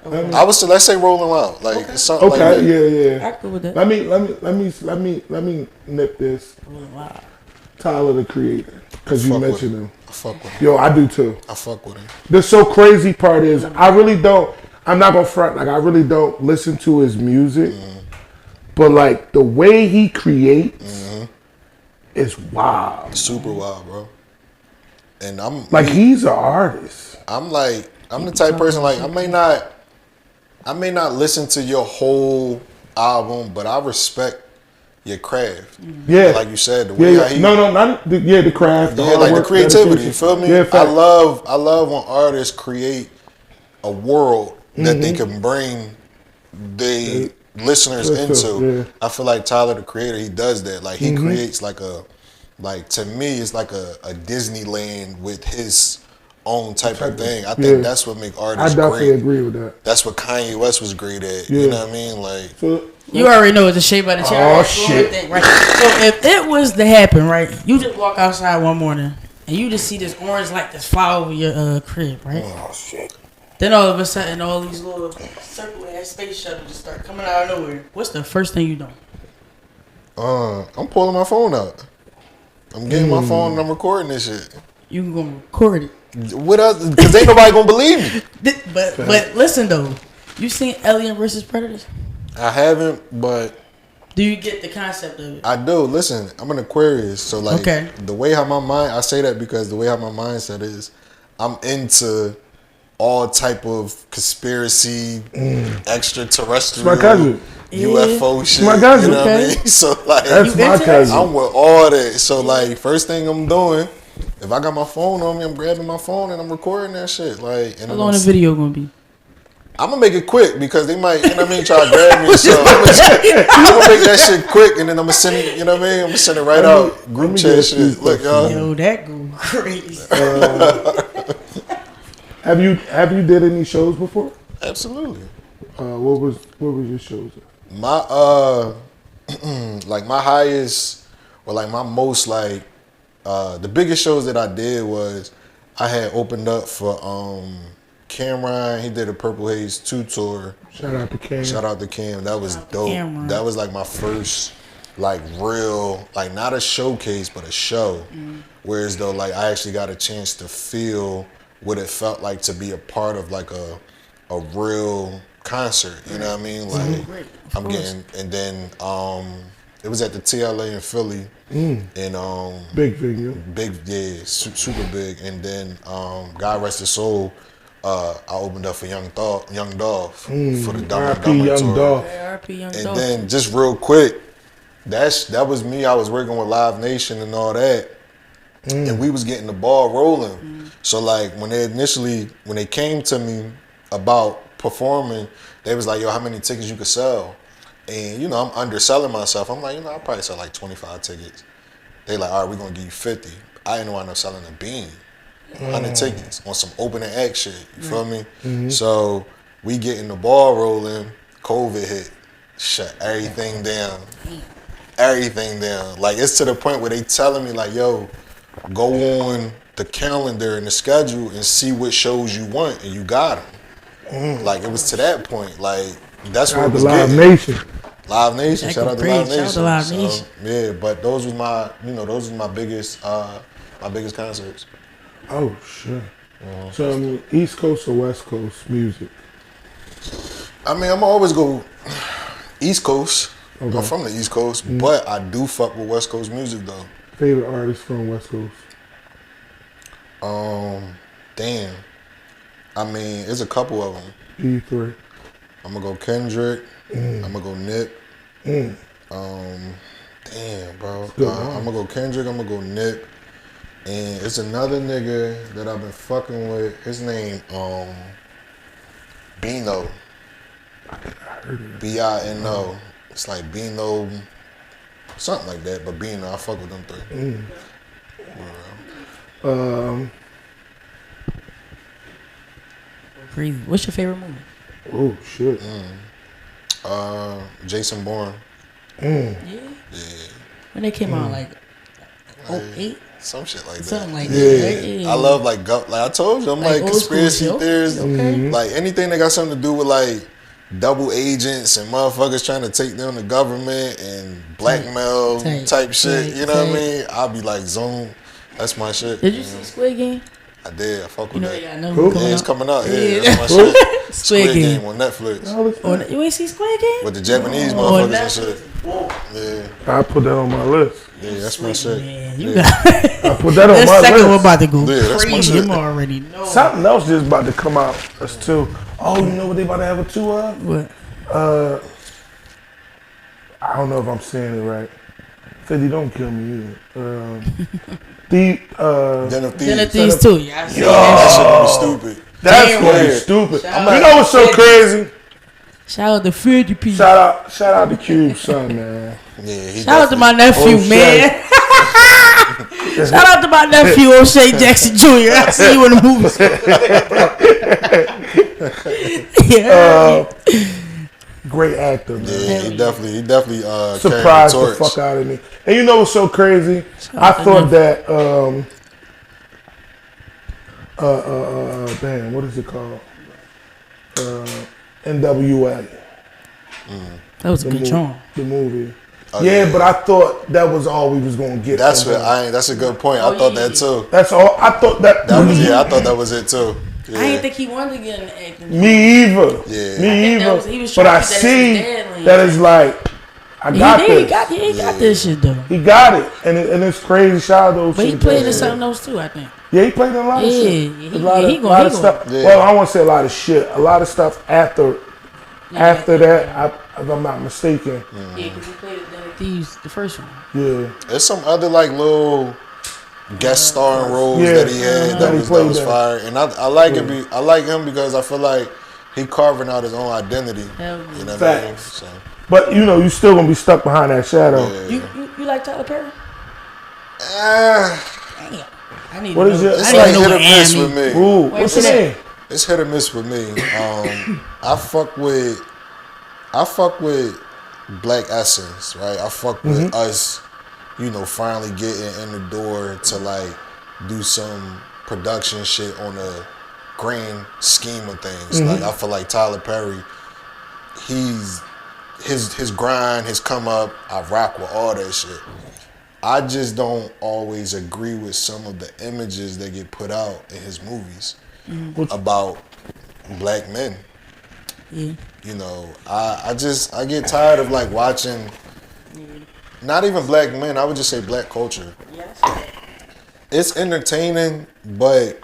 I would say, let's say Rolling Loud, like it's something like that. Yeah. I could with that. Let me nip this. Wow. Tyler the Creator, because you Fuck with mentioned him. him. I fuck with him. Yo, I do too. I fuck with him. The so crazy part is I really don't. I'm not gonna front. Like I really don't listen to his music, but like the way he creates is wild. Super wild, bro. And I'm Like he's an artist. I'm the type of person like I may not listen to your whole album, but I respect your craft. Yeah, Like you said, the way how he the craft. yeah, like the creativity. You feel me? Yeah, I love when artists create a world that they can bring the listeners into. Yeah. I feel like Tyler the Creator, he does that. Like he creates like to me it's like a Disneyland with his own type of thing. I think that's what make artists great. I definitely agree with that. That's what Kanye West was great at. You know what I mean? Like, so, you already know it's a shape by the chair. Oh shit! Thing, right? So if it was to happen, right? You just walk outside one morning and you just see this orange light just fly over your crib, right? Oh shit! Then all of a sudden, all these little circle ass space shuttles just start coming out of nowhere. What's the first thing you do? I'm pulling my phone out. I'm getting my phone and I'm recording this shit. You can go record it. What else? Because ain't nobody gonna believe me. But listen though, you seen Alien versus Predators? I haven't, but do you get the concept of it? I do. Listen, I'm an Aquarius, so like the way how my mind, I say that because the way how my mindset is, I'm into all type of conspiracy, extraterrestrial, my cousin. UFO shit. My cousin. You know what I mean? So like, that's my cousin. I'm with all that. So like, first thing I'm doing, if I got my phone on me, I'm grabbing my phone and I'm recording that shit. Like, and how long the video gonna be? I'm gonna make it quick because they might, you know what I mean, try to grab me. So I'm gonna make that shit quick and then I'm gonna send it, you know what I mean? I'm gonna send it right out. Group chat shit. Look, y'all. Yo, that go crazy. Have you did any shows before? Absolutely. What was your shows? My like my highest or like my most like the biggest shows that I did was I had opened up for Cameron. He did a Purple Haze 2 tour. Shout out to Cam. Shout out to Cam. That was dope. That was like my first like real, like not a showcase but a show. Whereas though like I actually got a chance to feel what it felt like to be a part of like a real concert, you know what I mean? Like I'm getting, and then it was at the TLA in Philly, and big venue, super big. And then God rest his soul, I opened up for Young Dolph for the Dumb and Dumber tour. And then just real quick, that was me. I was working with Live Nation and all that. And we was getting the ball rolling. So like when they came to me about performing, they was like, yo, how many tickets you could sell? And you know, I'm underselling myself. I'm like, you know, I'll probably sell like 25 tickets. They like, all right, we're gonna give you 50. I didn't wind up selling a bean. 100 tickets on some opening act shit. You feel me? So we getting the ball rolling, COVID hit, shut everything down. Everything down. Like it's to the point where they telling me like, yo, go on the calendar and the schedule and see what shows you want, and you got them. Like it was to that point. Like that's what it was Live getting. Nation. Live Nation. Shout out to Live Nation. Shout out to Live Nation. Yeah, but those was my biggest concerts. Oh shit. So I mean, East Coast or West Coast music? I mean, I'm always go East Coast. Okay. I'm from the East Coast, but I do fuck with West Coast music though. Favorite artist from West Coast? Damn. I mean, there's a couple of them. P3. I'm gonna go Kendrick. I'm gonna go Nip. Damn, bro. I'm gonna go Kendrick. I'm gonna go Nip. And it's another nigga that I've been fucking with. His name, Bino. B-I-N-O. It's like Bino, something like that. But Bino, I fuck with them three. Crazy. What's your favorite movie? Oh shit. Jason Bourne. Yeah. When they came out, like 08? Some shit like that. Something like that. Yeah. I love like I told you, I'm like conspiracy theories. Okay. Like anything that got something to do with like double agents and motherfuckers trying to take down the government and blackmail type shit. You know what I mean? I'll be like zone. That's my shit. Did you see Squid Game? I did. I fuck with that. Yeah, it's coming out. Yeah, that's my shit. Squid Game on Netflix. You ain't see Squid Game? With the Japanese motherfuckers and shit. Yeah. I put that on my list. Yeah, that's my shit. Man, you got I put that on my list. second one about to go that's my crazy. shit. You already know. Something else just about to come out. That's too. Oh, you know what they about to have a tour of? What? I don't know if I'm saying it right. 50, don't kill me either. Den of Thieves too. Yeah, I see That shit be stupid. That's gonna be stupid. You know what's so crazy? Shout out to 50 people. Shout out to Cube's son, man. Yeah, Shout out to my nephew, man. Shout out to my nephew O'Shea Jackson Jr. I see you in the movies. Great actor, man. Yeah, he definitely surprised the fuck out of me. And you know what's so crazy? I thought that damn, what is it called? NWA. That was a good song. The movie. Yeah, but I thought that was all we was gonna get. That's a good point. I thought that too. That's all. I thought that. I thought that was it too. Yeah. I didn't think he wanted to get in the acting. Me either. Yeah. Me either. He was but I see that it's like I got this. He got this shit though. He got it, and it's crazy. Shout out those. But he played in something else too, I think. Yeah, he played in a lot of shit. A lot of stuff. Yeah. Well, I won't say a lot of shit. A lot of stuff after that, if I'm not mistaken. Yeah, because he played in Thieves, the first one. Yeah. There's some other like little guest starring roles that he had that was fire, and I like it. I like him because I feel like he carving out his own identity. Hell yeah. You know what I mean? So. But you still gonna be stuck behind that shadow. Yeah. You like Tyler Perry? Damn. What is it? It's like hit or miss with me. Ooh, what's your name? It's hit or miss with me. I fuck with Black Essence, right? I fuck with us, finally getting in the door to like do some production shit on a grand scheme of things. Like I feel like Tyler Perry, his grind, his come up, I rock with all that shit. I just don't always agree with some of the images that get put out in his movies about black men. Yeah. I get tired of like watching not even black men, I would just say black culture. Yes. It's entertaining, but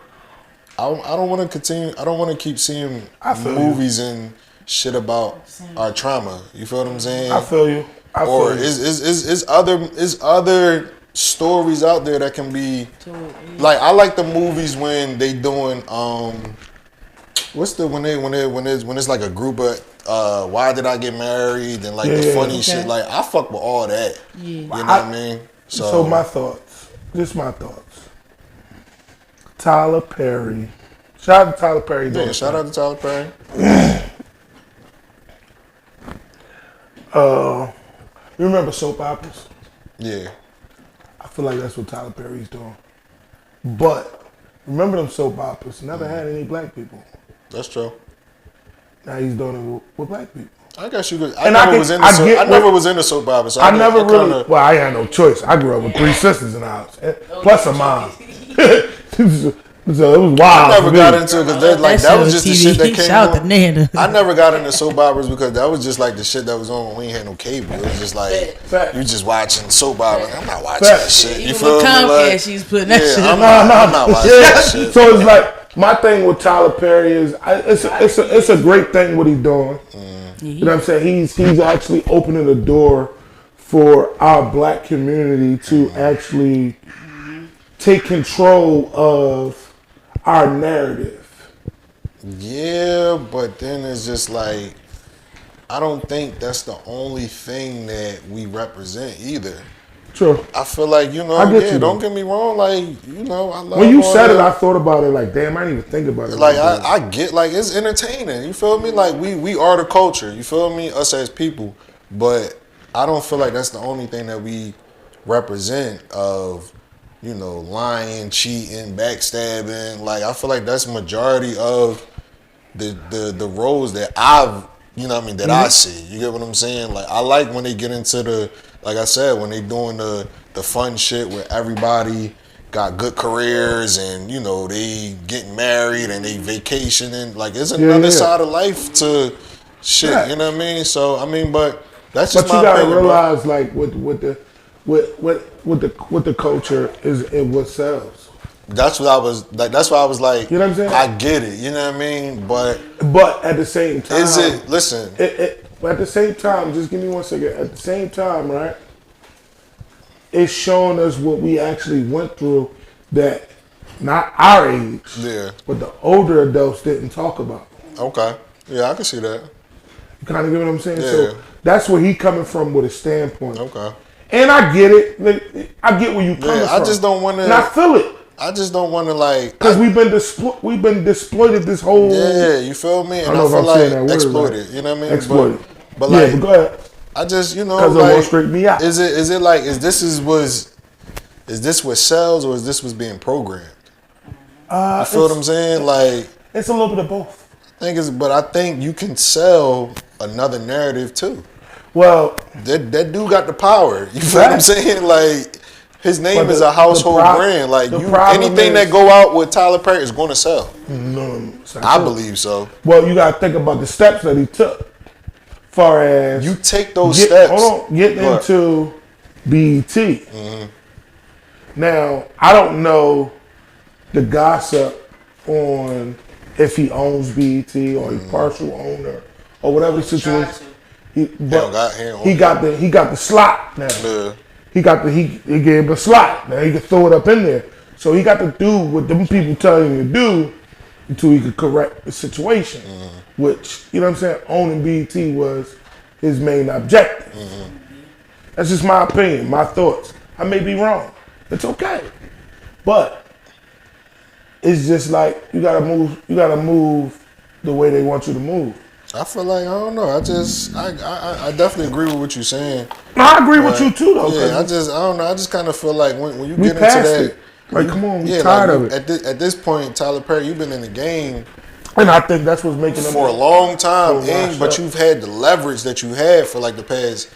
I don't want to continue. I don't want to keep seeing movies and shit about our trauma. You feel what I'm saying? I feel you. Is other stories out there that can be like, I like the movies when they doing what's the when it's like a group of why did I get married and like the funny shit. Like I fuck with all that. Yeah. You know what I mean? So my thoughts. Just my thoughts. Tyler Perry. Shout out to Tyler Perry. Yeah, shout out to Tyler Perry. You remember soap operas? Yeah. I feel like that's what Tyler Perry's doing. But remember them soap operas never had any black people. That's true. Now he's doing it with black people. I guess you could. I never was into soap operas. So I had no choice. I grew up with 3 sisters in the house, plus a mom. So it was wild. I never got into it because that was just the shit that came Shout on. Nana. I never got into soap operas because that was just like the shit that was on when we ain't had no cable. It was just like you just watching soap operas. I'm not watching that shit. You feel me? Comcast, she's putting that shit. I'm not watching that shit. So it's like my thing with Tyler Perry is it's a great thing what he's doing. You know what I'm saying? He's actually opening the door for our black community to actually take control of our narrative. Yeah, but then it's just like, I don't think that's the only thing that we represent either. True. I feel like, don't get me wrong, like, I love when you said it, I thought about it like, damn, I didn't even think about it. Like, I get, like, it's entertaining, you feel me? Like, we are the culture, you feel me? Us as people. But I don't feel like that's the only thing that we represent of, lying, cheating, backstabbing. Like, I feel like that's majority of the roles that I see. You get what I'm saying? Like, I like when they get into like I said, when they doing the fun shit where everybody got good careers and, they getting married and they vacationing. Like, it's another side of life to shit, you know what I mean? So, but that's just my opinion. But you gotta realize, like, with the culture is what sells. That's what I was like. That's why I was like, you know what I'm saying? I get it. You know what I mean? But at the same time, is it? Listen. At the same time, just give me 1 second. At the same time, right? It's showing us what we actually went through that not our age, but the older adults didn't talk about. Okay. Yeah, I can see that. You kind of get what I'm saying? Yeah. So that's where he coming from with a standpoint. Okay. And I get it. I get where you coming from. I just don't want to. And I feel it. I just don't want to like. Because we've been exploited this whole. Yeah, you feel me? And I feel like exploited. You know what I mean? Exploited. But like, but go ahead. I just, you know, because like, it won't straighten me out. Is this what sells or is this what's being programmed? You feel what I'm saying? Like, it's a little bit of both. But I think you can sell another narrative too. Well, that dude got the power. You feel what I'm saying? Like, his name is a household brand. Like, anything that go out with Tyler Perry is going to sell. No, I believe so. Well, you got to think about the steps that he took. Far as you take those steps. Get into BET. Mm-hmm. Now, I don't know the gossip on if he owns BET or he's partial owner or whatever the situation. He got the slot now. Yeah. He gave him a slot. Now he can throw it up in there. So he got to do what them people tell him to do until he could correct the situation. Mm-hmm. Which, you know what I'm saying, owning BET was his main objective. Mm-hmm. That's just my opinion, my thoughts. I may be wrong. It's okay. But it's just like you gotta move the way they want you to move. I feel like, I don't know. I definitely agree with what you're saying. I agree with you too, though. Yeah, I don't know. I just kind of feel like when you get into that, like, come on, we're tired of it. At this point, Tyler Perry, you've been in the game, and I think that's what's making them for a long time. But you've had the leverage that you had for like the past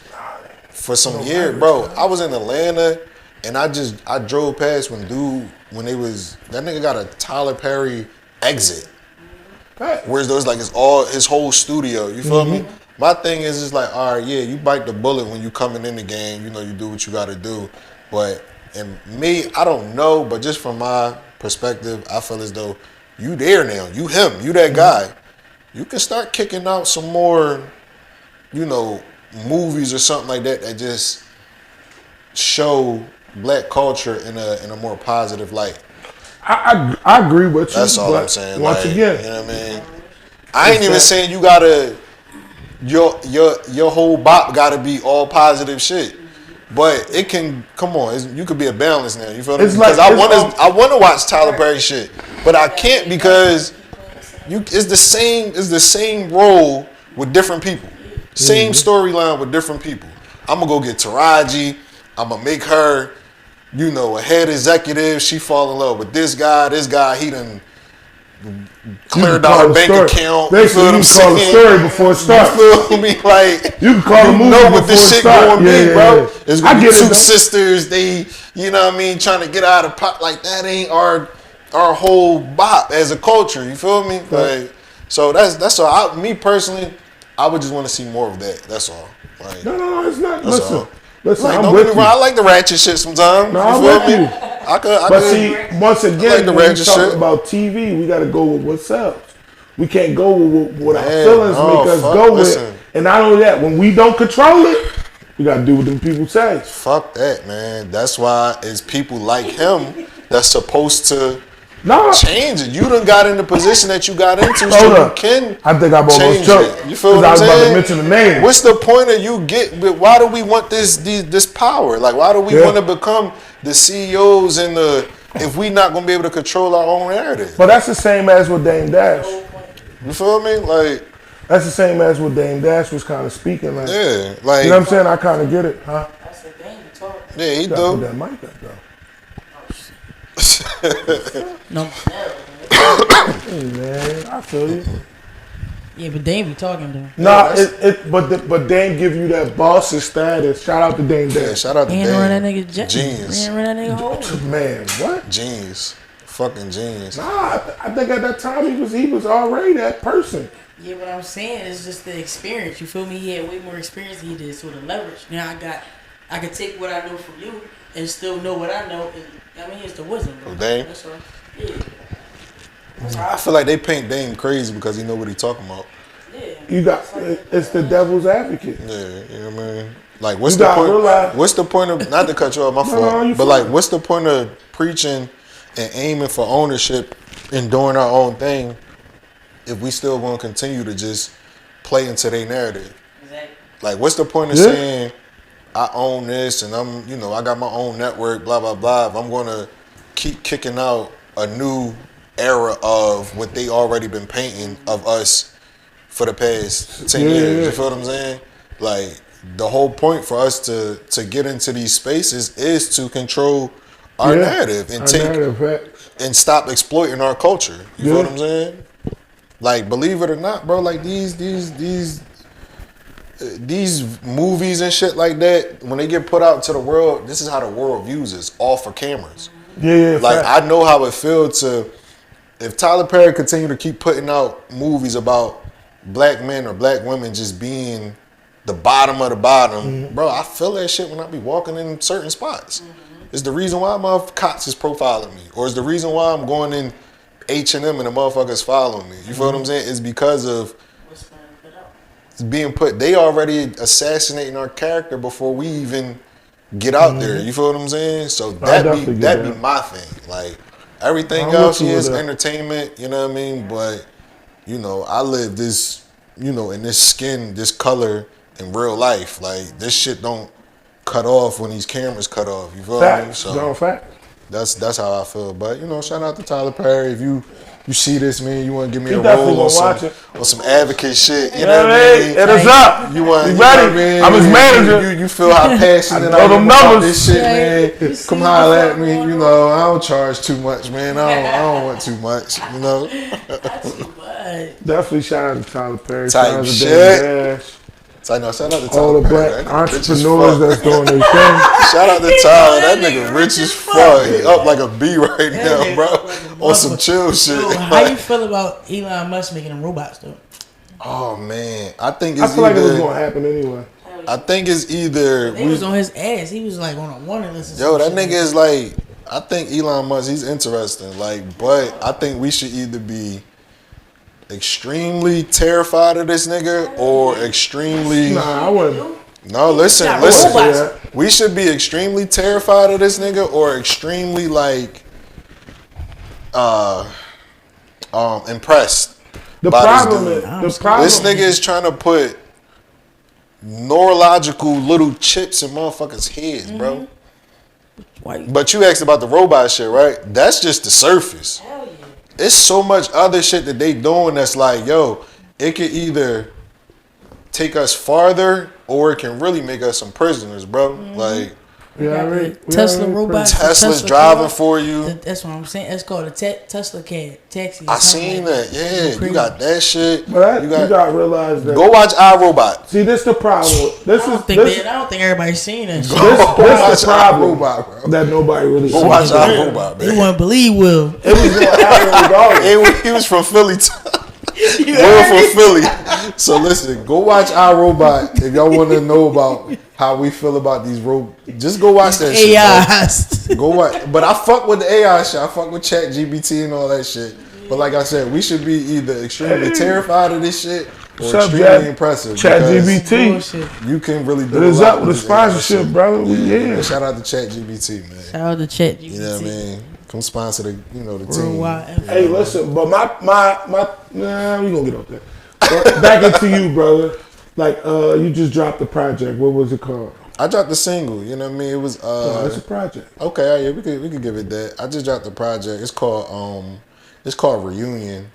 for some years, bro. I was in Atlanta, and I drove past that nigga got a Tyler Perry exit. Right. Whereas those like it's all his whole studio. You feel me? My thing is just like, all right, yeah, you bite the bullet when you coming in the game. You know, you do what you got to do. But and me, I don't know. But just from my perspective, I feel as though you there now. You him. You that guy. You can start kicking out some more, you know, movies or something like that that just show black culture in a more positive light. I agree with you. That's all I'm saying. Once again, you know what I mean? I ain't even saying you gotta your whole bop gotta be all positive shit. But it can you could be a balance now. You feel me? Because I wanna watch Tyler Perry shit, but I can't because it's the same role with different people. Same storyline with different people. I'm gonna go get Taraji. I'm gonna make her, you know, a head executive. She fall in love with this guy. This guy, he done cleared out her bank account. Basically, you can call the story before it starts. You feel me? Like, you can call the movie know what this shit going to be, bro. Yeah. It's going to be two sisters. They, you know what I mean, trying to get out of pot. Like, that ain't our whole bop as a culture. You feel me? Like, so that's all. Me personally, I would just want to see more of that. That's all. Like, no, it's not. Listen, like, don't get me wrong. I like the ratchet shit sometimes. No, I'm with you. But see, once again, when we talk about TV, we got to go with what sells. We can't go with what our feelings make us go with. And not only that, when we don't control it, we got to do what them people say. Fuck that, man. That's why it's people like him that's supposed to change it. You done got in the position that you got into, so you can. I think I'm almost choked. You feel what I'm saying? I was about to mention the name. What's the point of you why do we want this power? Like, why do we want to become the CEOs and if we not gonna be able to control our own narrative? But that's the same as with Dame Dash. You feel me? Like, that's the same as what Dame Dash was kind of speaking. Like, yeah, like, you know what I'm saying? I kind of get it, huh? I said, Dame, talk. Yeah, he do. Put that mic up, though. No. Hey, man, I feel you. Yeah, but Dame be talking to him. Nah, but Dame give you that bossy status. Shout out to Dame Dash. Yeah, shout out to Dame. Run that nigga Genius. Run that nigga home. Man, what? Genius. Fucking genius. Nah, I think at that time he was already that person. Yeah, what I'm saying is just the experience. You feel me? He had way more experience than he did, so the leverage. Now I could take what I know from you and still know what I know. And, it's the wisdom. Bro. Dame? That's right. Yeah. I feel like they paint Dame crazy because he know what he talking about. Yeah. It's the devil's advocate. Yeah, you know what I mean? Like, what's the point? What's the point of, not to cut you off, my fault, but like, what's the point of preaching and aiming for ownership and doing our own thing if we still going to continue to just play into their narrative? Exactly. Like, what's the point of saying I own this and I'm, you know, I got my own network, blah, blah, blah. If I'm going to keep kicking out a new era of what they already been painting of us for the past 10 years. You feel what I'm saying? Like, the whole point for us to get into these spaces is to control our narrative and and stop exploiting our culture. You feel what I'm saying? Like, believe it or not, bro, like these movies and shit like that, when they get put out to the world, this is how the world views us, all for cameras. Like, I know how it feels to, if Tyler Perry continue to keep putting out movies about black men or black women just being the bottom of the bottom, bro, I feel that shit when I be walking in certain spots. It's the reason why my cops is profiling me, or it's the reason why I'm going in H&M and the motherfuckers following me. You feel what I'm saying? It's because of being put. They already assassinating our character before we even get out there. You feel what I'm saying? So that be my thing. Like, everything else is entertainment. You know what I mean? But you know, I live this, you know, in this skin, this color in real life. Like, this shit don't cut off when these cameras cut off. You feel what I mean? So that's how I feel. But you know, shout out to Tyler Perry. If you see this, man, you want to give me a role on some advocate shit. You know what I mean? It is up. You want? You ready? I'm his manager. You feel how passionate I am about this shit, man? Come holler at me. You know, I don't charge too much, man. I don't want too much. You know. Definitely shout out to Tyler Perry. Type shit. Shout out to Tyler all the black entrepreneurs that's doing their thing. Shout out to Tyler. That nigga rich as fuck. He up like a bee right now, bro. On some chill shit. How you feel about Elon Musk making them robots, though? Oh, man. I feel like it was going to happen anyway. I think it's either... He was on his ass. He was like on a warning list. Yo, that nigga is like... I think Elon Musk, he's interesting. Like, but I think we should either be extremely terrified of this nigga or extremely... Nah, I wouldn't. No, listen. We should be extremely terrified of this nigga or extremely like impressed. The problem is this nigga is trying to put neurological little chips in motherfuckers' heads, bro. But you asked about the robot shit, right? That's just the surface. Hell yeah. It's so much other shit that they doing that's like, yo, it could either take us farther or it can really make us some prisoners, bro. Like, Tesla robots. Tesla's driving for you. That's what I'm saying. It's called a Tesla taxi. I seen that. Yeah, you got that shit. But you got to realize that. Go watch iRobot. See, this the problem. I don't think everybody's seen that shit. This the problem bro. That nobody really Go watch iRobot, man. They wouldn't believe Will. It was going to happen regardless. He was from Philly. Will from Philly. So listen, go watch iRobot if y'all want to know about how we feel about these robots. Just go watch that shit. Go watch. But I fuck with the AI shit. I fuck with ChatGPT and all that shit. But like I said, we should be either extremely terrified of this shit or extremely impressive. ChatGPT. You can really do it. It is up with the sponsorship, brother. Yeah. Shout out to ChatGPT, man. Shout out to ChatGPT. You know what I mean? Come sponsor the team. Hey, listen, but we gonna get off that. But back into you, brother. Like, you just dropped the project. What was it called? I dropped the single. You know what I mean? It was. It's a project. Okay, yeah, we could give it that. I just dropped the project. It's called Reunion.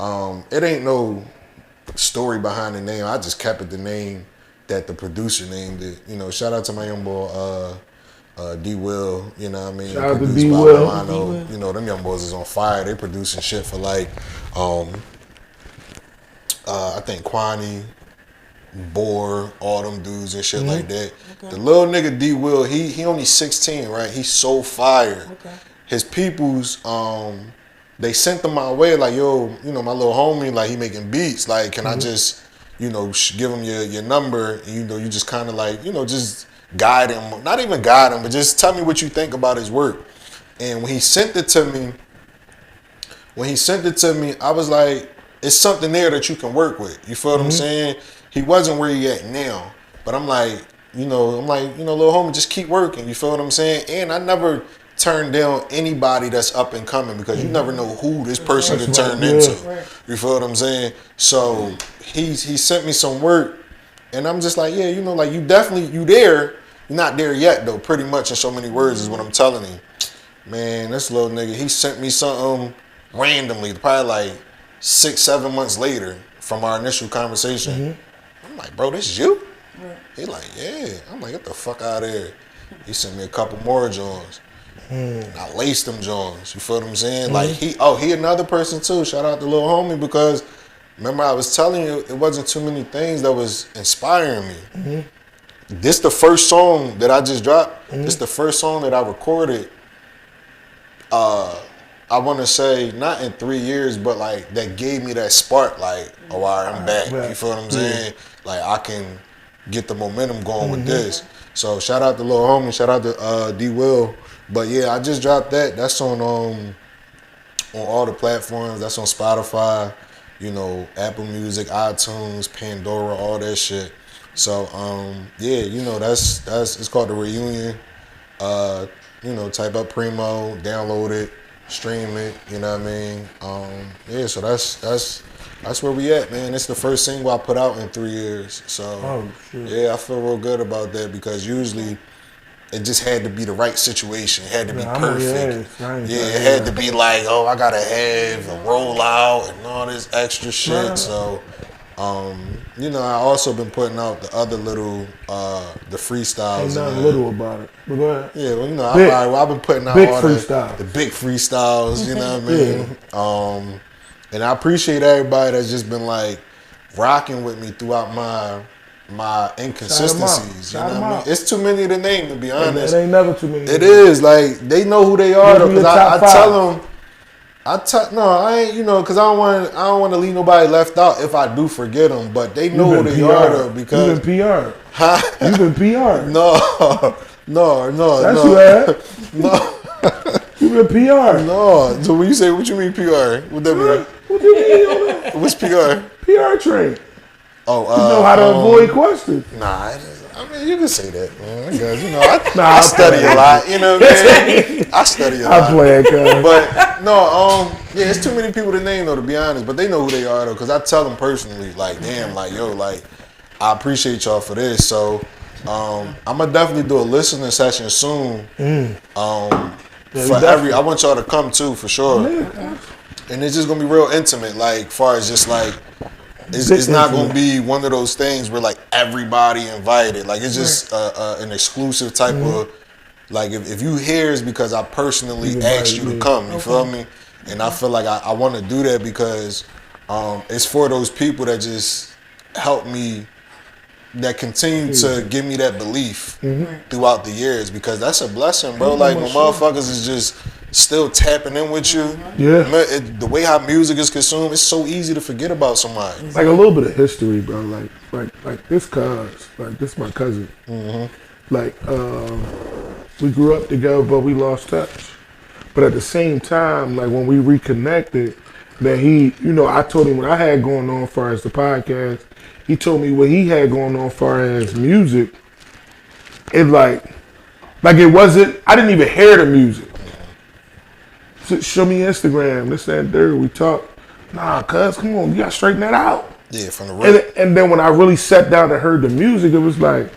It ain't no story behind the name. I just kept it the name that the producer named it. You know, shout out to my young boy. D Will, you know what I mean? Shout out to D Will. You know, them young boys is on fire. They producing shit for like, I think Kwani, Boar, all them dudes and shit like that. Okay. The little nigga D Will, he only 16, right? He's so fire. Okay. His peoples, they sent them my way like, yo, you know, my little homie, like he making beats. Like, can I just, you know, give him your number? And, you know, you just kind of like, you know, just guide him, not even guide him, but just tell me what you think about his work. And when he sent it to me, I was like, it's something there that you can work with. You feel what I'm saying? He wasn't where he at now, but I'm like, little homie, just keep working. You feel what I'm saying? And I never turn down anybody that's up and coming because you never know who this person could turn into. You feel what I'm saying? So he sent me some work. And I'm just like, yeah, you know, like you there, not there yet though. Pretty much in so many words is what I'm telling you. Man, this little nigga, he sent me something randomly, probably like 6-7 months later from our initial conversation. Mm-hmm. I'm like, bro, this you? Right. He like, yeah. I'm like, get the fuck out of here. He sent me a couple more Jones. I laced them Jones. You feel what I'm saying? Mm-hmm. Like he another person too. Shout out to little homie, because remember I was telling you it wasn't too many things that was inspiring me. Mm-hmm. This the first song that I just dropped. Mm-hmm. This the first song that I recorded. I want to say not in 3 years, but like that gave me that spark. Like, oh, all right, I'm back. Right. You feel what I'm saying? Like I can get the momentum going with this. So shout out to Lil Homie, shout out to D Will. But yeah, I just dropped that. That's on all the platforms. That's on Spotify, you know, Apple Music, iTunes, Pandora, all that shit. So yeah, you know, that's it's called The Reunion. You know, type up Primo, download it, stream it, you know what I mean? Yeah, so that's where we at, man. It's the first single I put out in 3 years. So yeah, I feel real good about that, because usually it just had to be the right situation. It had to be perfect. It had to be like, oh, I gotta have a rollout and all this extra shit. So you know, I also been putting out the other little, the freestyles. Ain't nothing little about it. But go ahead. Yeah, well, you know, I've been putting out all the big freestyles, you know what I mean? And I appreciate everybody that's just been like rocking with me throughout my inconsistencies. You know what I mean? It's too many to name, to be honest. It ain't never too many. It is, like, they know who they are, though, because I tell them. I ain't, you know, because I don't want to leave nobody left out if I do forget them, but they know who they are, though, because you've been PR. Huh? You've been PR. No. That's you had. No. You've been PR. No. So when you say, what you mean PR? What that mean? What do you mean on that? What's PR? PR train. Oh, you know how to avoid questions. Nah, I mean, you can say that, man. Because, you know, I study a lot, you know what I mean? I study a lot. I play it, cuz. But, no, yeah, it's too many people to name, though, to be honest. But they know who they are, though, because I tell them personally, like, damn, like, yo, like, I appreciate y'all for this. So, I'm going to definitely do a listening session soon. I want y'all to come, too, for sure. And it's just going to be real intimate, like, far as just, like, it's not going to be one of those things where, like, everybody invited. Like, it's just an exclusive type of, like, if you here, it's because I personally asked you to come. You feel me? And I feel like I want to do that because it's for those people that just help me, that continue to give me that belief throughout the years, because that's a blessing, bro. Like, when motherfuckers is just still tapping in with you. Yeah. The way how music is consumed, it's so easy to forget about somebody. Like a little bit of history, bro. Like this this my cousin. Like, we grew up together, but we lost touch. But at the same time, like when we reconnected, that he, you know, I told him what I had going on as far as the podcast. He told me what he had going on as far as music. It like it wasn't, I didn't even hear the music. Show me Instagram, this, that, there. We talk. Nah, cuz, come on, you gotta straighten that out. Yeah, from the rip. And then when I really sat down and heard the music, it was like,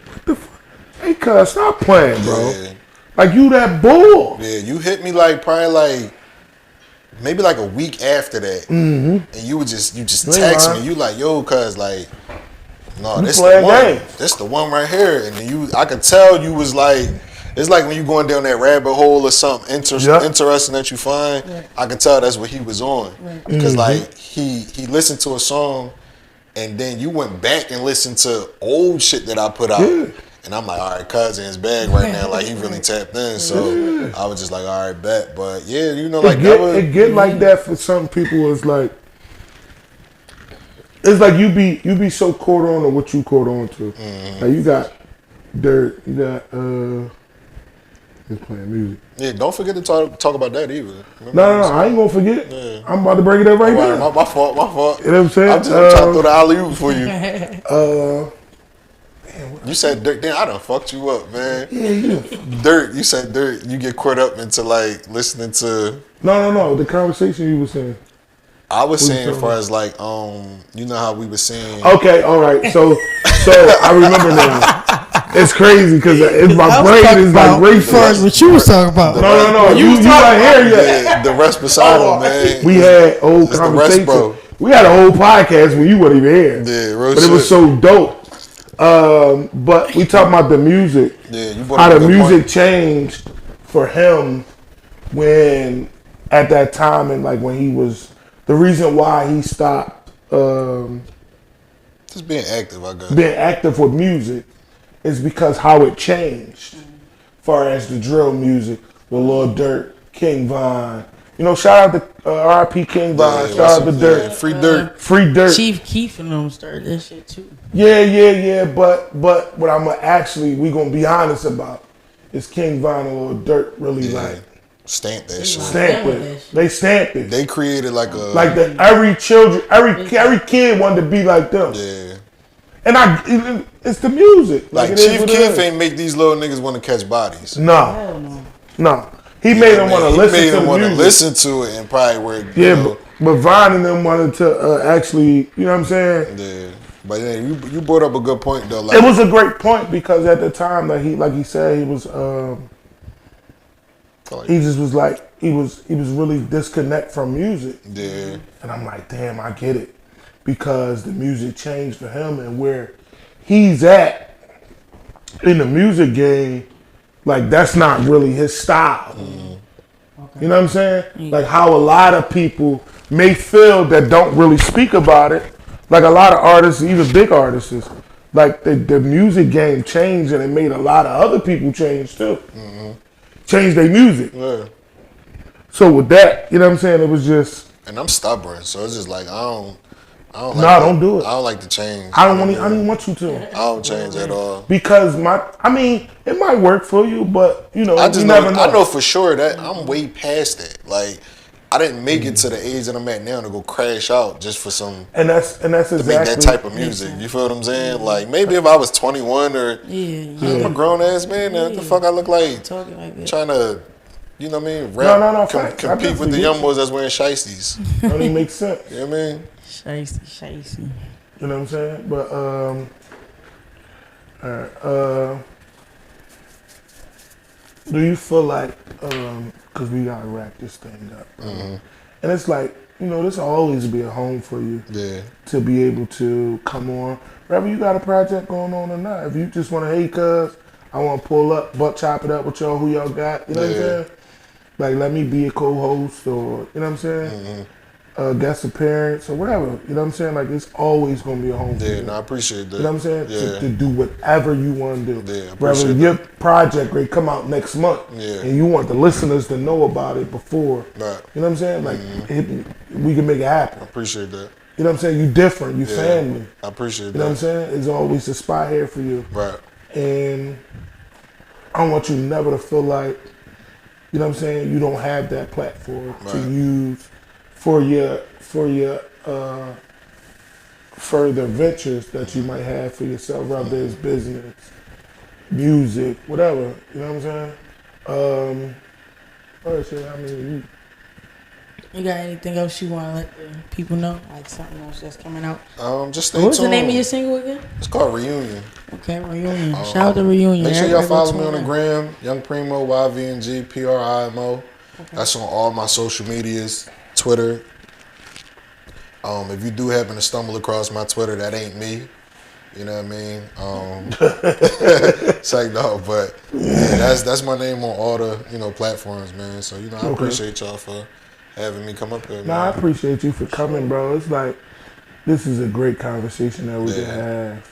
what the fuck? Hey, cuz, stop playing, bro. Yeah. Like, you that bull. Yeah, you hit me like probably like maybe like a week after that, and you just text me. You like, yo, cuz, like, no, this the one. This the one right here, and then I could tell you was like. It's like when you going down that rabbit hole or something interesting that you find. Right. I can tell that's what he was on, because like he listened to a song, and then you went back and listened to old shit that I put out, and I'm like, all right, cuz in his bag right now, like he really tapped in. So I was just like, all right, bet. But yeah, you know, like it get like that for some people. It's like you be so caught on to what you caught on to. Like you got Dirt, you got just playing music. Yeah, don't forget to talk about that either. No, I ain't gonna forget. Yeah. I'm about to break it up right now. My fault. You know what I'm saying? I'm trying to throw the alley-oop for you. You said Dirt. Damn, I done fucked you up, man. Yeah. Dirt. You said Dirt. You get caught up into like listening to. No. The conversation you were saying. I was saying as far as like you know how we were saying. Okay, all right. So I remember now. It's crazy because my brain is like racing. First, what you was talking about? No. You weren't here yet. The rest beside him, man. We had old conversations. We had a whole podcast when you weren't even here. Yeah, real but shit. It was so dope. But we talking about the music. Yeah, you how the music changed for him when at that time and like when he was the reason why he stopped just being active, I guess. Being active with music is because how it changed. Far as the drill music, the Lil Durk, King Von. You know, shout out to R.I.P. King Von. Shout out to Durk. Free Durk. Chief Keef and them started that shit too. Yeah. But what I'm we gonna be honest about is King Von and Lil Durk really like stamped that shit. They stamped it. They created like every kid wanted to be like them. Yeah. And it's the music. Like Chief Keef ain't make these little niggas want to catch bodies. No. He made them want to listen to the music. He made them want to listen to it and probably where. But Von and them wanted to actually, you know what I'm saying? Yeah. But yeah, you brought up a good point though. Like, it was a great point because at the time that like he said, he was he just was like he was really disconnect from music. Yeah. And I'm like, damn, I get it. Because the music changed for him and where he's at in the music game, like that's not really his style. You know what I'm saying? Like how a lot of people may feel that don't really speak about it. Like a lot of artists, even big artists, like the music game changed and it made a lot of other people change too. Change their music. Yeah. So with that, you know what I'm saying? It was just. And I'm stubborn, so it's just like I don't do it. I don't like to change. I don't even want you to. I don't change at all. Because it might work for you, but you know, you never know. I know for sure that I'm way past that. Like, I didn't make it to the age that I'm at now to go crash out just for some. And that's exactly to make that type of music. You feel what I'm saying? Like maybe if I was 21 or I'm a grown ass man, what the fuck I look like? Talking like that. Trying to. You know what I mean? Rap, compete with the young boys that's wearing shiesties. That don't even make sense. You know what I mean? Shiesty. You know what I'm saying? But do you feel like because we gotta wrap this thing up, and it's like this will always be a home for you. Yeah. To be able to come on, whether you got a project going on or not. If you just want to, hey, cuz I want to pull up, chop it up with y'all, who y'all got. You know what I'm saying? Like, let me be a co-host or, you know what I'm saying? Guest appearance or whatever. You know what I'm saying? Like, it's always going to be a home for you. Yeah, no, I appreciate that. You know what I'm saying? Yeah. To do whatever you want to do. Yeah, whether your project may come out next month and you want the listeners to know about it before. Right. You know what I'm saying? Like, we can make it happen. I appreciate that. You know what I'm saying? You different. You family. I appreciate that. You know what I'm saying? There's always a spot here for you. Right. And I don't want you never to feel like, you know what I'm saying, you don't have that platform to use for your further ventures that you might have for yourself, whether it's business, music, whatever. You know what I'm saying? You got anything else you want to let the people know? Like something else that's coming out? Just stay tuned. What's the name of your single again? It's called Reunion. Okay, Reunion. Shout out to Reunion. Make sure y'all follow me on the gram, YvngPrimo, YvngPrimo. Okay. That's on all my social medias, Twitter. If you do happen to stumble across my Twitter, that ain't me. You know what I mean? It's like, no, but that's my name on all the platforms, man. So I appreciate y'all for having me come up here. I appreciate you for coming, bro. It's like this is a great conversation that we can have.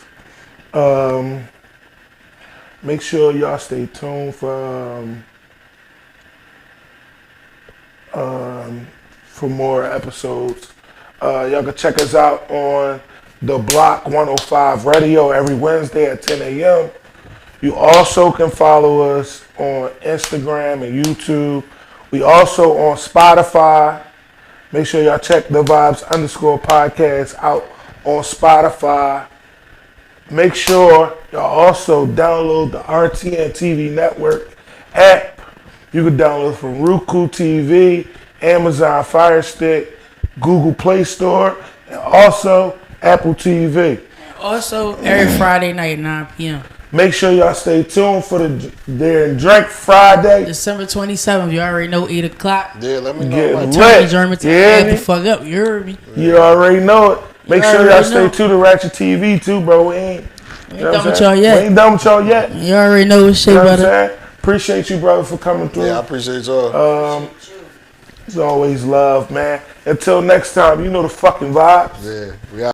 Make sure y'all stay tuned for more episodes. Y'all can check us out on the Block 105 Radio every Wednesday at 10 a.m. You also can follow us on Instagram and YouTube. We also on Spotify. Make sure y'all check Thevibes _podcast out on Spotify. Make sure y'all also download the RTN TV Network app. You can download from Roku TV, Amazon Fire Stick, Google Play Store, and also Apple TV. Also, every Friday night, 9 p.m. Make sure y'all stay tuned for the Dare and Drink Friday. December 27th. You already know, 8 o'clock. Yeah, let me know. Get Turn lit. German Yeah, the fuck up. You heard me. you already know it. Make sure y'all already stay know. tuned to Ratchet TV too, bro. We ain't done with y'all yet. We ain't done with y'all yet. You already know what's shit, You know what I'm brother. saying? Appreciate you, brother, for coming through. Yeah, I appreciate y'all. It's always love, man. Until next time, you know the fucking vibes. Yeah, we out.